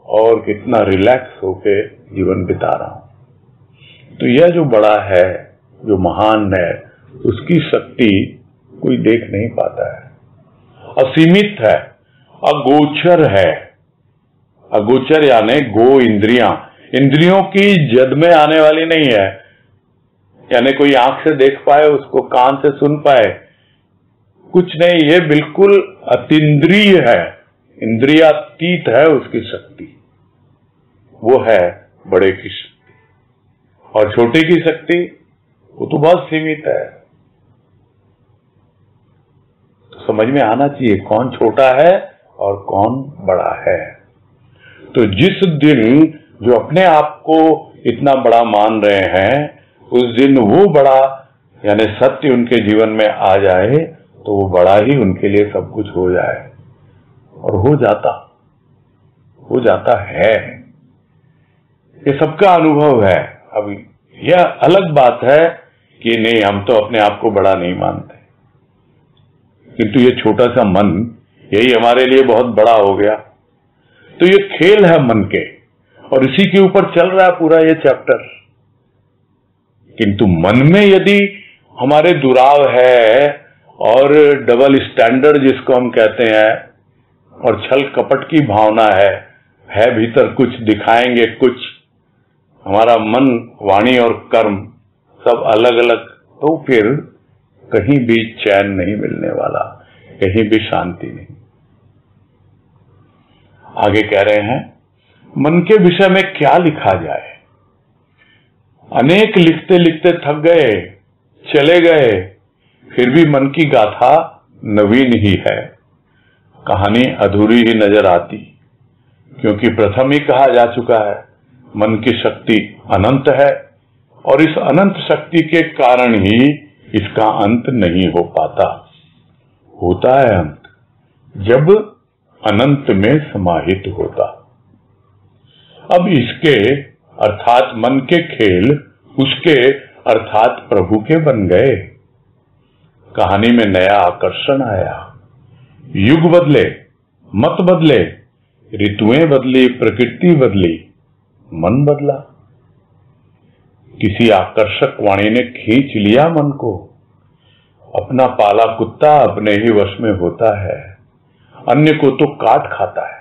और कितना रिलैक्स होके जीवन बिता रहा हूं। तो यह जो बड़ा है, जो महान है, उसकी शक्ति कोई देख नहीं पाता है, असीमित है, अगोचर है। अगोचर यानी गो इंद्रियों की जद में आने वाली नहीं है, यानी कोई आंख से देख पाए, उसको कान से सुन पाए, कुछ नहीं। ये बिल्कुल अतीन्द्रिय है, इंद्रियातीत है उसकी शक्ति। वो है बड़े की शक्ति, और छोटे की शक्ति वो तो बहुत सीमित है। तो समझ में आना चाहिए कौन छोटा है और कौन बड़ा है। तो जिस दिन जो अपने आप को इतना बड़ा मान रहे हैं, उस दिन वो बड़ा यानी सत्य उनके जीवन में आ जाए तो वो बड़ा ही उनके लिए सब कुछ हो जाए, और हो जाता है। ये सबका अनुभव है। अब यह अलग बात है कि नहीं, हम तो अपने आप को बड़ा नहीं मानते, किंतु ये छोटा सा मन यही हमारे लिए बहुत बड़ा हो गया। तो ये खेल है मन के, और इसी के ऊपर चल रहा है पूरा ये चैप्टर। किंतु मन में यदि हमारे दुराव है और डबल स्टैंडर्ड जिसको हम कहते हैं, और छल कपट की भावना है भीतर कुछ दिखाएंगे कुछ, हमारा मन, वाणी और कर्म सब अलग अलग, तो फिर कहीं भी चैन नहीं मिलने वाला, कहीं भी शांति नहीं। आगे कह रहे हैं, मन के विषय में क्या लिखा जाए। अनेक लिखते लिखते थक गए, चले गए, फिर भी मन की गाथा नवीन ही है। कहानी अधूरी ही नजर आती, क्योंकि प्रथम ही कहा जा चुका है मन की शक्ति अनंत है, और इस अनंत शक्ति के कारण ही इसका अंत नहीं हो पाता। होता है अंत जब अनंत में समाहित होता। अब इसके अर्थात मन के खेल उसके अर्थात प्रभु के बन गए। कहानी में नया आकर्षण आया, युग बदले, मत बदले, ऋतुएं बदली, प्रकृति बदली, मन बदला। किसी आकर्षक वाणी ने खींच लिया मन को। अपना पाला कुत्ता अपने ही वश में होता है, अन्य को तो काट खाता है।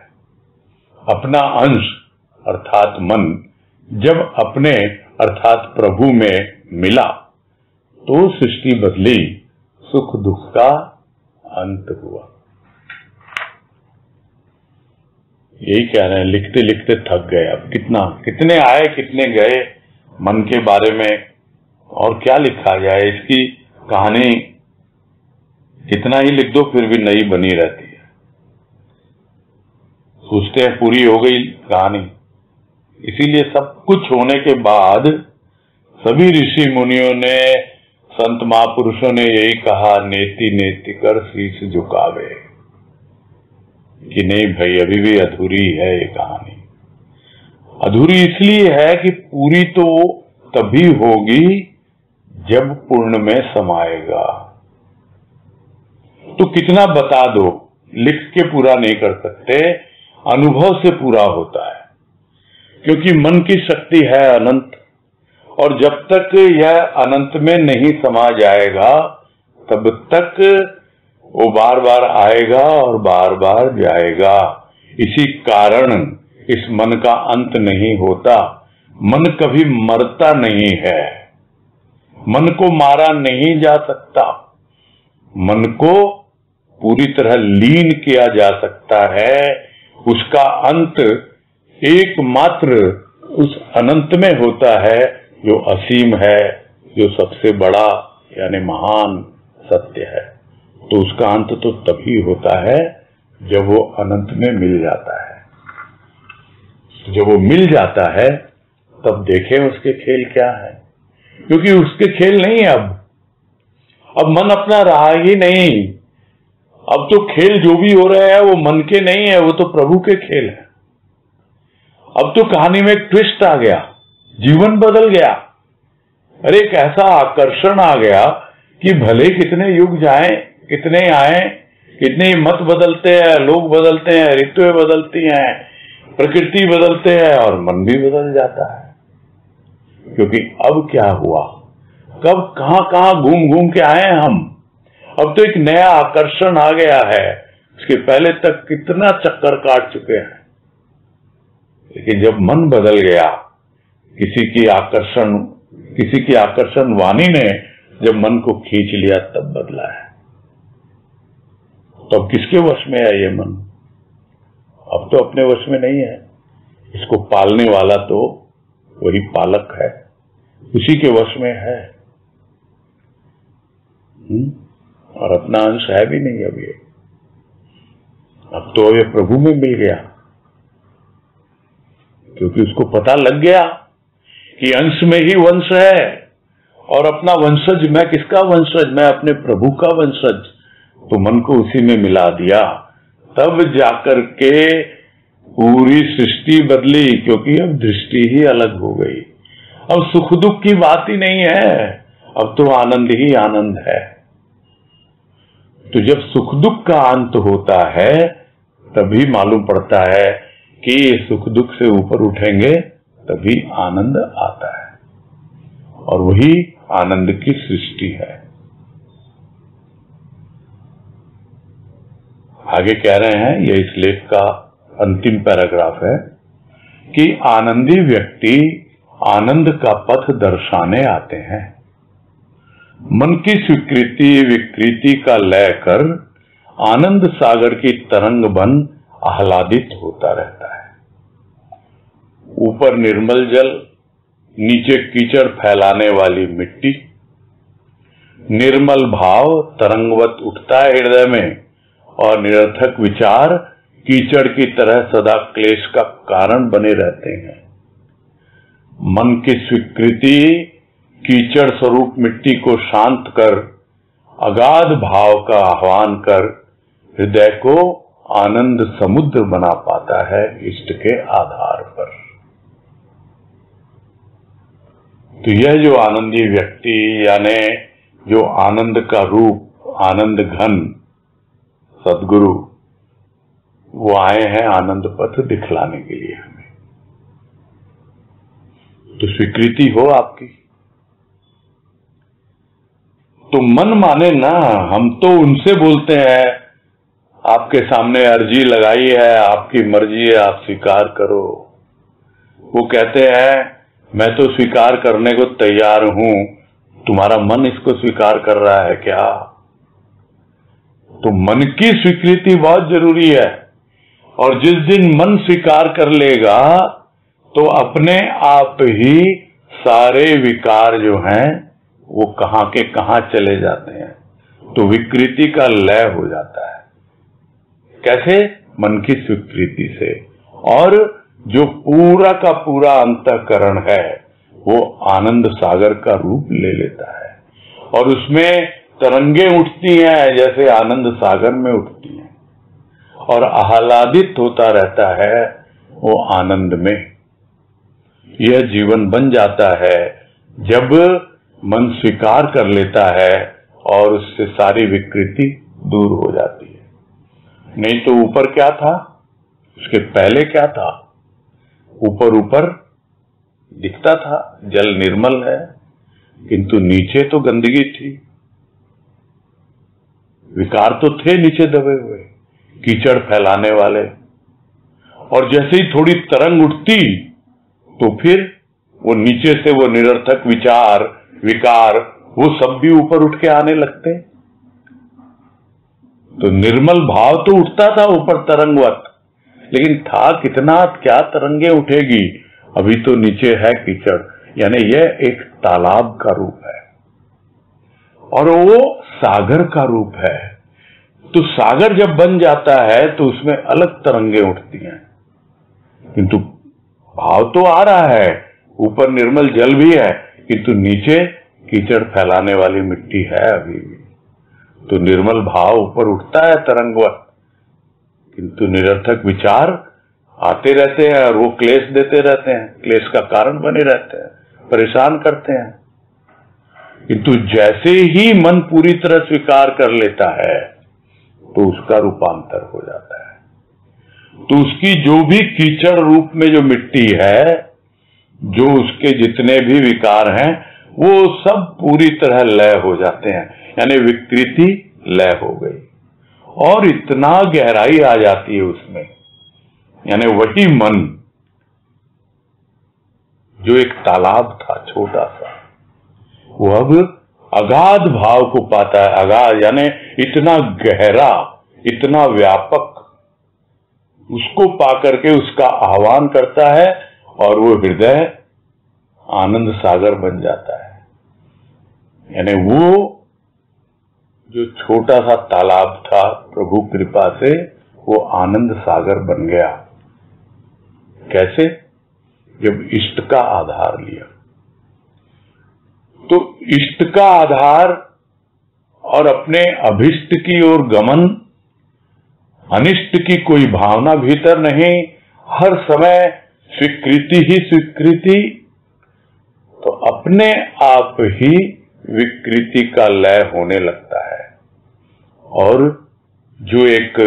अपना अंश अर्थात मन जब अपने अर्थात प्रभु में मिला तो सृष्टि बदली, सुख दुख का अंत हुआ। यही कह रहे हैं, लिखते लिखते थक गए। अब कितने आए कितने गए मन के बारे में, और क्या लिखा जाए। इसकी कहानी कितना ही लिख दो फिर भी नई बनी रहती है। सोचते हैं पूरी हो गई कहानी। इसीलिए सब कुछ होने के बाद सभी ऋषि मुनियों ने, संत महापुरुषों ने यही कहा, नेति नेति कर शीश झुकावे, कि नहीं भाई अभी भी अधूरी है ये कहानी। अधूरी इसलिए है कि पूरी तो तभी होगी जब पूर्ण में समाएगा। तो कितना बता दो, लिख के पूरा नहीं कर सकते, अनुभव से पूरा होता है। क्योंकि मन की शक्ति है अनंत, और जब तक यह अनंत में नहीं समा जाएगा तब तक वो बार बार आएगा और बार बार जाएगा। इसी कारण इस मन का अंत नहीं होता। मन कभी मरता नहीं है, मन को मारा नहीं जा सकता, मन को पूरी तरह लीन किया जा सकता है। उसका अंत एकमात्र उस अनंत में होता है जो असीम है, जो सबसे बड़ा यानी महान सत्य है। तो उसका अंत तो तभी होता है जब वो अनंत में मिल जाता है। जब वो मिल जाता है तब देखें उसके खेल क्या है, क्योंकि उसके खेल नहीं है। अब मन अपना रहा ही नहीं। अब तो खेल जो भी हो रहे हैं वो मन के नहीं है, वो तो प्रभु के खेल है। अब तो कहानी में एक ट्विस्ट आ गया। जीवन बदल गया। अरे एक ऐसा आकर्षण आ गया कि भले कितने युग जाएं, कितने आए, कितने मत बदलते हैं, लोग बदलते हैं, ऋतुएं बदलती हैं, प्रकृति बदलते हैं और मन भी बदल जाता है। क्योंकि अब क्या हुआ, कब कहां कहां घूम घूम के आए हैं हम। अब तो एक नया आकर्षण आ गया है, उसके पहले तक कितना चक्कर काट चुके हैं। लेकिन जब मन बदल गया, किसी की आकर्षण वाणी ने जब मन को खींच लिया, तब बदला है। तो अब किसके वश में है ये मन? अब तो अपने वश में नहीं है। इसको पालने वाला तो वही पालक है, उसी के वश में है। और अपना अंश है भी नहीं अब ये। अब तो ये प्रभु में मिल गया, क्योंकि उसको पता लग गया कि अंश में ही वंश है। और अपना वंशज, मैं किसका वंशज? मैं अपने प्रभु का वंशज। तो मन को उसी में मिला दिया, तब जाकर के पूरी सृष्टि बदली। क्योंकि अब दृष्टि ही अलग हो गई। अब सुख दुख की बात ही नहीं है, अब तो आनंद ही आनंद है। तो जब सुख दुख का अंत होता है, तभी मालूम पड़ता है कि सुख दुख से ऊपर उठेंगे तभी आनंद आता है। और वही आनंद की सृष्टि है। आगे कह रहे हैं, यह इस लेख का अंतिम पैराग्राफ है कि आनंदी व्यक्ति आनंद का पथ दर्शाने आते हैं। मन की स्वीकृति विकृति का लय कर आनंद सागर की तरंग बन आह्लादित होता रहता है। ऊपर निर्मल जल, नीचे कीचड़ फैलाने वाली मिट्टी। निर्मल भाव तरंगवत उठता है हृदय में, और निरर्थक विचार कीचड़ की तरह सदा क्लेश का कारण बने रहते हैं। मन की स्वीकृति कीचड़ स्वरूप मिट्टी को शांत कर अगाध भाव का आह्वान कर हृदय को आनंद समुद्र बना पाता है इष्ट के आधार पर। तो यह जो आनंदी व्यक्ति, यानी जो आनंद का रूप, आनंद घन सद्गुरु, वो आए हैं आनंद पथ दिखलाने के लिए हमें। तो स्वीकृति हो आपकी, तो मन माने ना। हम तो उनसे बोलते हैं, आपके सामने अर्जी लगाई है, आपकी मर्जी है, आप स्वीकार करो। वो कहते हैं मैं तो स्वीकार करने को तैयार हूं, तुम्हारा मन इसको स्वीकार कर रहा है क्या? तो मन की स्वीकृति बहुत जरूरी है। और जिस दिन मन स्वीकार कर लेगा, तो अपने आप ही सारे विकार जो हैं वो कहां के कहां चले जाते हैं। तो विकृति का लय हो जाता है। कैसे? मन की स्वीकृति से। और जो पूरा का पूरा अंतःकरण है वो आनंद सागर का रूप ले लेता है, और उसमें तरंगे उठती हैं जैसे आनंद सागर में उठती हैं, और आह्लादित होता रहता है वो आनंद में। यह जीवन बन जाता है जब मन स्वीकार कर लेता है और उससे सारी विकृति दूर हो जाती है। नहीं तो ऊपर क्या था, उसके पहले क्या था? ऊपर ऊपर दिखता था जल निर्मल है, किंतु नीचे तो गंदगी थी, विकार तो थे नीचे दबे हुए, कीचड़ फैलाने वाले। और जैसे ही थोड़ी तरंग उठती तो फिर वो नीचे से वो निरर्थक विचार विकार वो सब भी ऊपर उठ के आने लगते। तो निर्मल भाव तो उठता था ऊपर तरंगवत, लेकिन था कितना, क्या तरंगे उठेगी, अभी तो नीचे है कीचड़। यानी यह एक तालाब का रूप है और वो सागर का रूप है। तो सागर जब बन जाता है तो उसमें अलग तरंगे उठती हैं, किंतु भाव तो आ रहा है, ऊपर निर्मल जल भी है, किंतु नीचे कीचड़ फैलाने वाली मिट्टी है अभी भी। तो निर्मल भाव ऊपर उठता है तरंगवत, किंतु निरर्थक विचार आते रहते हैं और वो क्लेश देते रहते हैं, क्लेश का कारण बने रहते हैं, परेशान करते हैं। किंतु जैसे ही मन पूरी तरह स्वीकार कर लेता है तो उसका रूपांतर हो जाता है। तो उसकी जो भी कीचड़ रूप में जो मिट्टी है, जो उसके जितने भी विकार हैं, वो सब पूरी तरह लय हो जाते हैं, यानी विकृति लय हो गई और इतना गहराई आ जाती है उसमें, यानी वही मन जो एक तालाब था छोटा सा, वो अब अगाध भाव को पाता है। अगाध यानी इतना गहरा, इतना व्यापक, उसको पाकर के उसका आह्वान करता है और वो हृदय आनंद सागर बन जाता है। यानी वो जो छोटा सा तालाब था, प्रभु कृपा से वो आनंद सागर बन गया। कैसे? जब इष्ट का आधार लिया। तो इष्ट का आधार और अपने अभिष्ट की ओर गमन, अनिष्ट की कोई भावना भीतर नहीं, हर समय स्वीकृति ही स्वीकृति, तो अपने आप ही विकृति का लय होने लगता है। और जो एक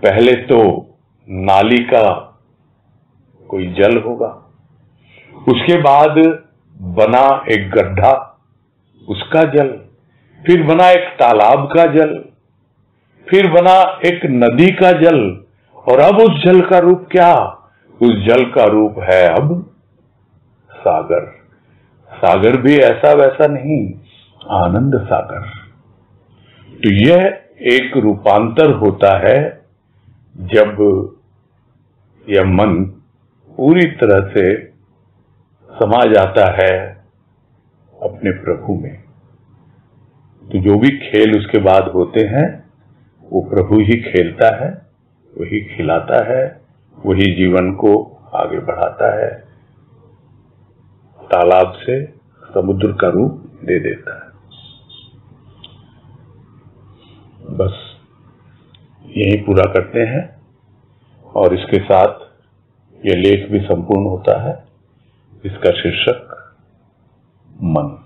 पहले तो नाली का कोई जल होगा, उसके बाद बना एक गड्ढा, उसका जल, फिर बना एक तालाब का जल, फिर बना एक नदी का जल, और अब उस जल का रूप क्या? उस जल का रूप है अब सागर। सागर भी ऐसा वैसा नहीं, आनंद सागर। तो यह एक रूपांतर होता है जब यह मन पूरी तरह से समा जाता है अपने प्रभु में। तो जो भी खेल उसके बाद होते हैं वो प्रभु ही खेलता है, वही खिलाता है, वही जीवन को आगे बढ़ाता है, तालाब से समुद्र का रूप दे देता है। बस यही पूरा करते हैं और इसके साथ यह लेख भी संपूर्ण होता है। इसका शीर्षक मन।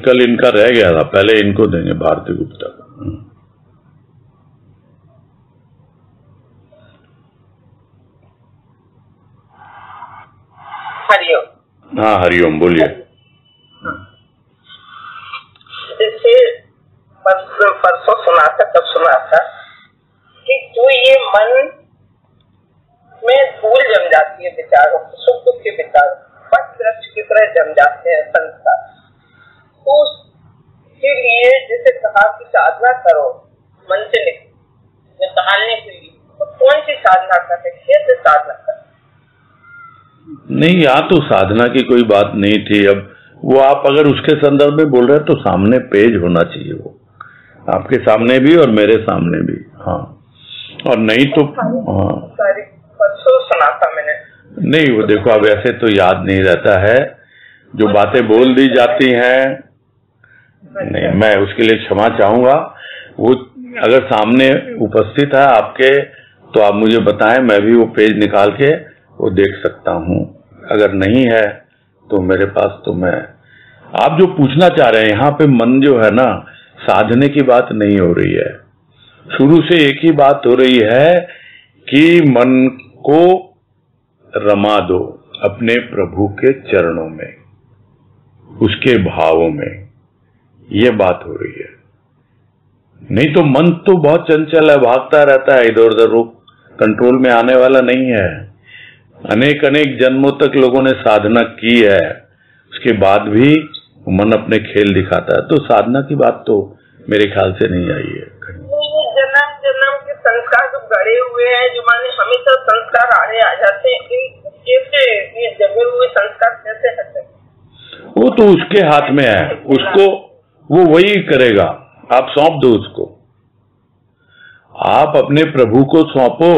कल इनका रह गया था, पहले इनको देंगे, भारती गुप्ता का। हरिओम। हाँ हरिओम, बोलिए। जैसे परसों सुना था, तब सुना था कि जो ये मन में धूल जम जाती है विचारों, सुख दुख के विचार पट वृक्ष की तरह जम जाते हैं संस्कार, तो उसके लिए जैसे कहा कि साधना करो मन से निकालने के लिए, तो कौन सी साधना करें, कैसे साधना करें? नहीं, यहाँ तो साधना की कोई बात नहीं थी। अब वो आप अगर उसके संदर्भ में बोल रहे हैं तो सामने पेज होना चाहिए, वो आपके सामने भी और मेरे सामने भी। हाँ, और नहीं तो हाँ परसों सुना था मैंने। नहीं, वो देखो अब ऐसे तो याद नहीं रहता है, जो बातें बोल दी जाती हैं। नहीं, मैं उसके लिए क्षमा चाहूंगा। वो अगर सामने उपस्थित है आपके तो आप मुझे बताएं, मैं भी वो पेज निकाल के वो देख सकता हूँ। अगर नहीं है तो मेरे पास तो मैं, आप जो पूछना चाह रहे हैं यहाँ पे मन जो है ना, साधने की बात नहीं हो रही है। शुरू से एक ही बात हो रही है कि मन को रमा दो अपने प्रभु के चरणों में, उसके भावों में, ये बात हो रही है। नहीं तो मन तो बहुत चंचल है, भागता रहता है इधर उधर, रुक कंट्रोल में आने वाला नहीं है। अनेक अनेक जन्मों तक लोगों ने साधना की है, उसके बाद भी मन अपने खेल दिखाता है। तो साधना की बात तो मेरे ख्याल से नहीं आई है। जन्म जन्म के संस्कार जो गड़े बड़े हुए हैं, जो माने हमें तो संस्कार आड़े आ जाते हैं, कैसे ये जमे हुए संस्कार कैसे हटे? वो तो उसके हाथ में है, उसको वो वही करेगा, आप सौंप दो उसको। आप अपने प्रभु को सौंपो,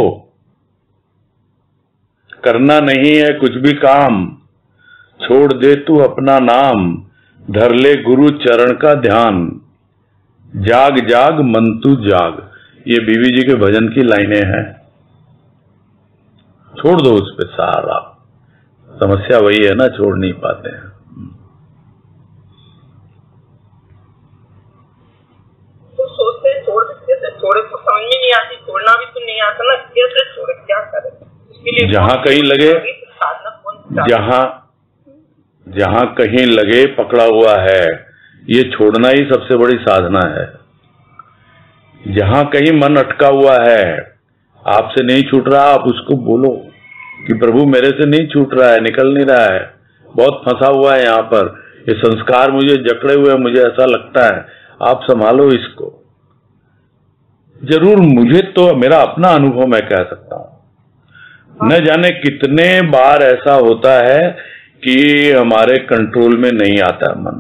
करना नहीं है कुछ भी काम, छोड़ दे तू अपना नाम, धर ले गुरु चरण का ध्यान, जाग जाग मन तू जाग। ये बीवी जी के भजन की लाइनें हैं। छोड़ दो उस पे सारा, समस्या वही है ना, छोड़ नहीं पाते हैं। तो सोचते हैं छोड़ दे, कैसे छोड़े, तो समझ में नहीं आती, छोड़ना भी तो नहीं आता ना, कैसे छोड़े, क्या करें? इसके लिए जहां कहीं लगे, जहां कहीं लगे पकड़ा हुआ है, ये छोड़ना ही सबसे बड़ी साधना है। जहां कहीं मन अटका हुआ है, आपसे नहीं छूट रहा, आप उसको बोलो कि प्रभु मेरे से नहीं छूट रहा है, निकल नहीं रहा है, बहुत फंसा हुआ है यहाँ पर, ये संस्कार मुझे जकड़े हुए, मुझे ऐसा लगता है, आप संभालो इसको। जरूर मुझे तो मेरा अपना अनुभव मैं कह सकता हूं, न जाने कितने बार ऐसा होता है कि हमारे कंट्रोल में नहीं आता मन,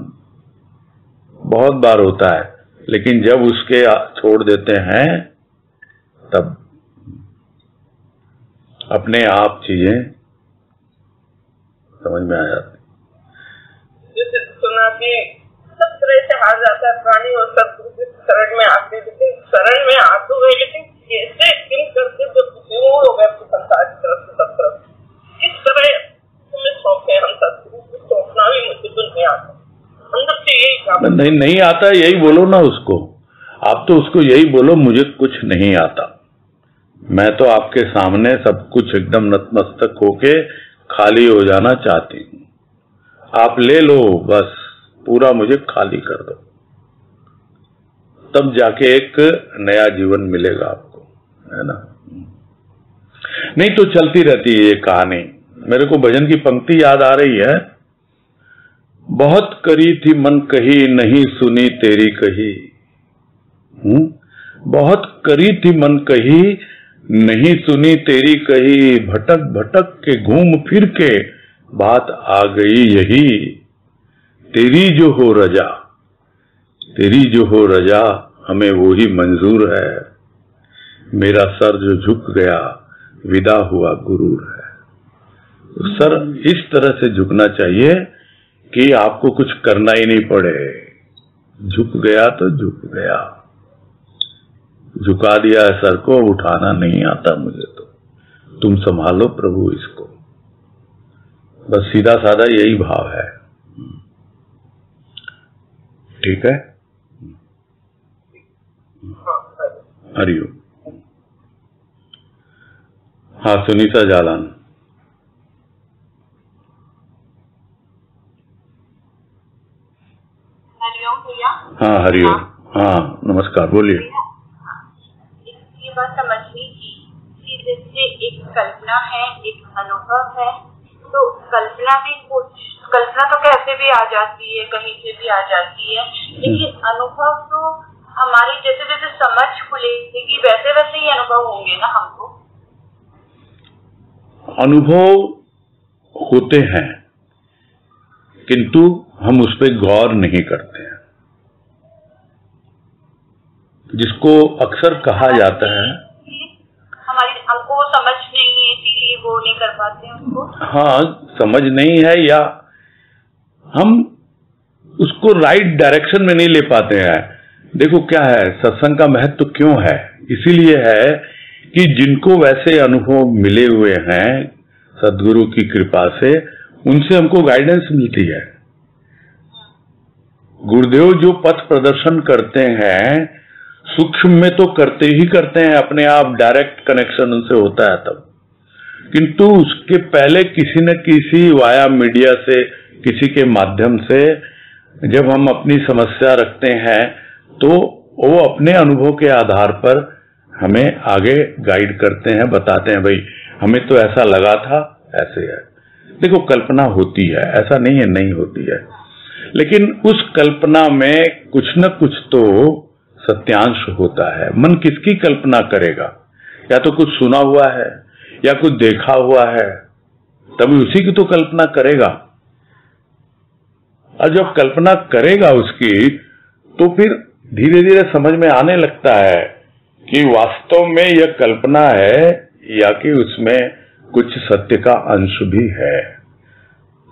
बहुत बार होता है, लेकिन जब उसके छोड़ देते हैं तब अपने आप चीजें समझ में आ जाती। जैसे सुना कि सब तरह से हार जाता है प्राणी और सदगुरु शरण में आते, लेकिन शरण में आते हुए लेकिन कैसे किन करके जब दूर हो गए संसार की तरफ से, सब तरफ किस तरह तुम्हें सौंपे हम सदगुरु को, सौंपना भी मुझे तो नहीं आता, अंदर से यही नहीं आता, यही बोलो ना उसको, आप तो उसको यही बोलो मुझे कुछ नहीं आता, मैं तो आपके सामने सब कुछ एकदम नतमस्तक होके खाली हो जाना चाहती हूँ, आप ले लो बस, पूरा मुझे खाली कर दो, तब जाके एक नया जीवन मिलेगा आपको, है ना। नहीं तो चलती रहती है ये कहानी। मेरे को भजन की पंक्ति याद आ रही है, बहुत करी थी मन कही, नहीं सुनी तेरी कही, बहुत करी थी मन कही, नहीं सुनी तेरी कही, भटक भटक के घूम फिर के बात आ गई यही, तेरी जो हो रजा, तेरी जो हो रजा, हमें वो ही मंजूर है, मेरा सर जो झुक गया विदा हुआ गुरूर है। तो सर इस तरह से झुकना चाहिए कि आपको कुछ करना ही नहीं पड़े, झुक गया तो झुक गया, झुका दिया है सर को, उठाना नहीं आता मुझे, तो तुम संभालो प्रभु इसको, बस सीधा साधा यही भाव है। ठीक है, हरिओम। हाँ सुनीता जालान। हरिओम भैया। हाँ हरिओम। हाँ नमस्कार, बोलिए। ये बात समझनी थी कि जैसे एक कल्पना है, एक अनुभव है, तो कल्पना भी कुछ, कल्पना तो कैसे भी आ जाती है, कहीं से भी आ जाती है, लेकिन अनुभव तो हमारी जैसे जैसे समझ खुलेगी वैसे वैसे ही अनुभव होंगे ना हमको। अनुभव होते हैं किंतु हम उस पर गौर नहीं करते हैं, जिसको अक्सर कहा जाता है, हमको वो समझ नहीं है इसीलिए वो नहीं कर पाते हैं उसको। हाँ समझ नहीं है, या हम उसको राइट डायरेक्शन में नहीं ले पाते हैं। देखो क्या है, सत्संग का महत्व क्यों है, इसीलिए है कि जिनको वैसे अनुभव मिले हुए हैं सदगुरु की कृपा से, उनसे हमको गाइडेंस मिलती है। गुरुदेव जो पथ प्रदर्शन करते हैं, सूक्ष्म में तो करते ही करते हैं, अपने आप डायरेक्ट कनेक्शन उनसे होता है तब, किंतु उसके पहले किसी न किसी वाया मीडिया से, किसी के माध्यम से जब हम अपनी समस्या रखते हैं तो वो अपने अनुभव के आधार पर हमें आगे गाइड करते हैं, बताते हैं भाई हमें तो ऐसा लगा था, ऐसे है। देखो कल्पना होती है, ऐसा नहीं है नहीं होती है, लेकिन उस कल्पना में कुछ न कुछ तो सत्यांश होता है। मन किसकी कल्पना करेगा, या तो कुछ सुना हुआ है या कुछ देखा हुआ है, तभी उसी की तो कल्पना करेगा। और जब कल्पना करेगा उसकी, तो फिर धीरे धीरे समझ में आने लगता है कि वास्तव में यह कल्पना है या कि उसमें कुछ सत्य का अंश भी है।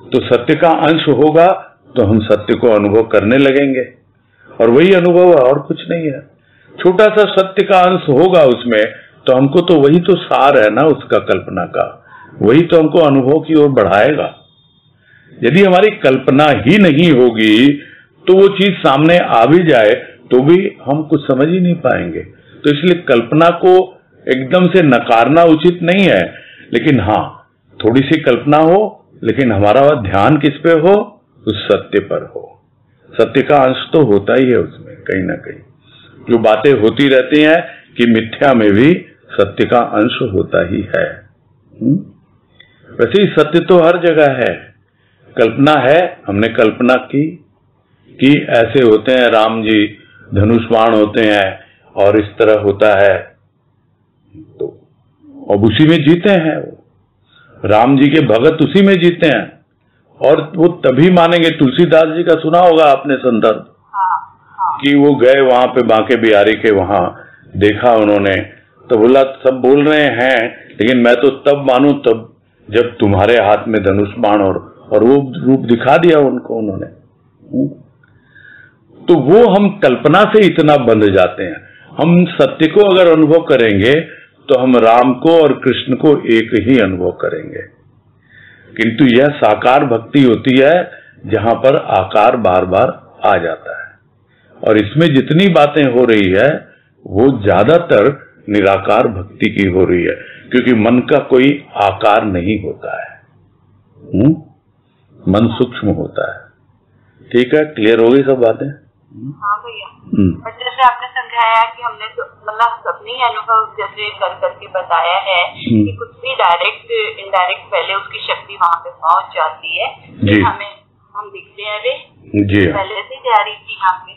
तो सत्य का अंश होगा तो हम सत्य को अनुभव करने लगेंगे, और वही अनुभव है और कुछ नहीं है। छोटा सा सत्य का अंश होगा उसमें, तो हमको तो वही तो सार है ना उसका, कल्पना का, वही तो हमको अनुभव की ओर बढ़ाएगा। यदि हमारी कल्पना ही नहीं होगी तो वो चीज सामने आ भी जाए तो भी हम कुछ समझ ही नहीं पाएंगे। तो इसलिए कल्पना को एकदम से नकारना उचित नहीं है, लेकिन हाँ, थोड़ी सी कल्पना हो, लेकिन हमारा ध्यान किस पे हो? उस सत्य पर हो। सत्य का अंश तो होता ही है उसमें, कहीं ना कहीं जो बातें होती रहती हैं कि मिथ्या में भी सत्य का अंश होता ही है। वैसे ही सत्य तो हर जगह है। कल्पना है, हमने कल्पना की कि ऐसे होते हैं राम जी, धनुष बाण होते हैं और इस तरह होता है, तो अब उसी में जीते हैं वो। राम जी के भगत उसी में जीते हैं, और वो तभी मानेंगे। तुलसीदास जी का सुना होगा आपने संदर्भ, कि वो गए वहां पे बांके बिहारी के वहां, देखा उन्होंने, तो बोला सब बोल रहे हैं लेकिन मैं तो तब मानूं तब जब तुम्हारे हाथ में धनुष बाण और वो रूप दिखा दिया उनको उन्होंने। तो वो हम कल्पना से इतना बंध जाते हैं। हम सत्य को अगर अनुभव करेंगे तो हम राम को और कृष्ण को एक ही अनुभव करेंगे। किंतु यह साकार भक्ति होती है जहां पर आकार बार बार आ जाता है, और इसमें जितनी बातें हो रही है वो ज्यादातर निराकार भक्ति की हो रही है, क्योंकि मन का कोई आकार नहीं होता है। मन सूक्ष्म होता है। ठीक है, क्लियर हो गई सब बातें? हाँ भैया। और जैसे आपने समझाया कि हमने तो मतलब सबने अनुभव जैसे कर करके बताया है कि कुछ भी डायरेक्ट इनडायरेक्ट पहले उसकी शक्ति वहाँ पे पहुँच जाती है। जी। हम दिखते हैं वे जी पहले से तैयारी थी यहाँ पे,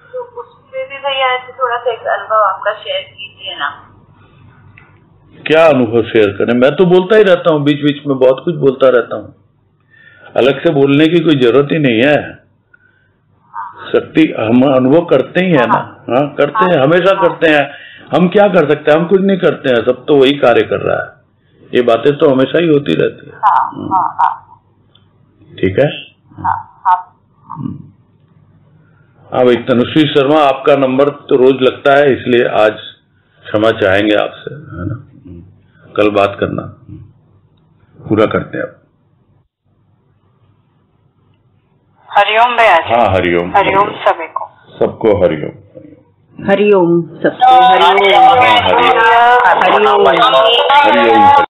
तो उसमें भी भैया ऐसे थोड़ा सा एक अनुभव आपका शेयर कीजिए ना। क्या अनुभव शेयर करें? मैं तो बोलता ही रहता हूँ, बीच बीच में बहुत कुछ बोलता रहता हूँ। अलग से बोलने की कोई जरूरत ही नहीं है। शक्ति हम अनुभव करते ही है ना। हाँ, करते हैं, हमेशा करते हैं। हम क्या कर सकते हैं? हम कुछ नहीं करते हैं, सब तो वही कार्य कर रहा है। ये बातें तो हमेशा ही होती रहती है। ठीक है। हाँ भाई, तनुश्री शर्मा, आपका नंबर तो रोज लगता है, इसलिए आज क्षमा चाहेंगे आपसे, है ना। कल बात करना, पूरा करते हैं अब। हरिओम भैया। हाँ, हरिओम। हरिओम सभी को, सबको हरिओम। हरिओम सबको हरिओम। हरिओम।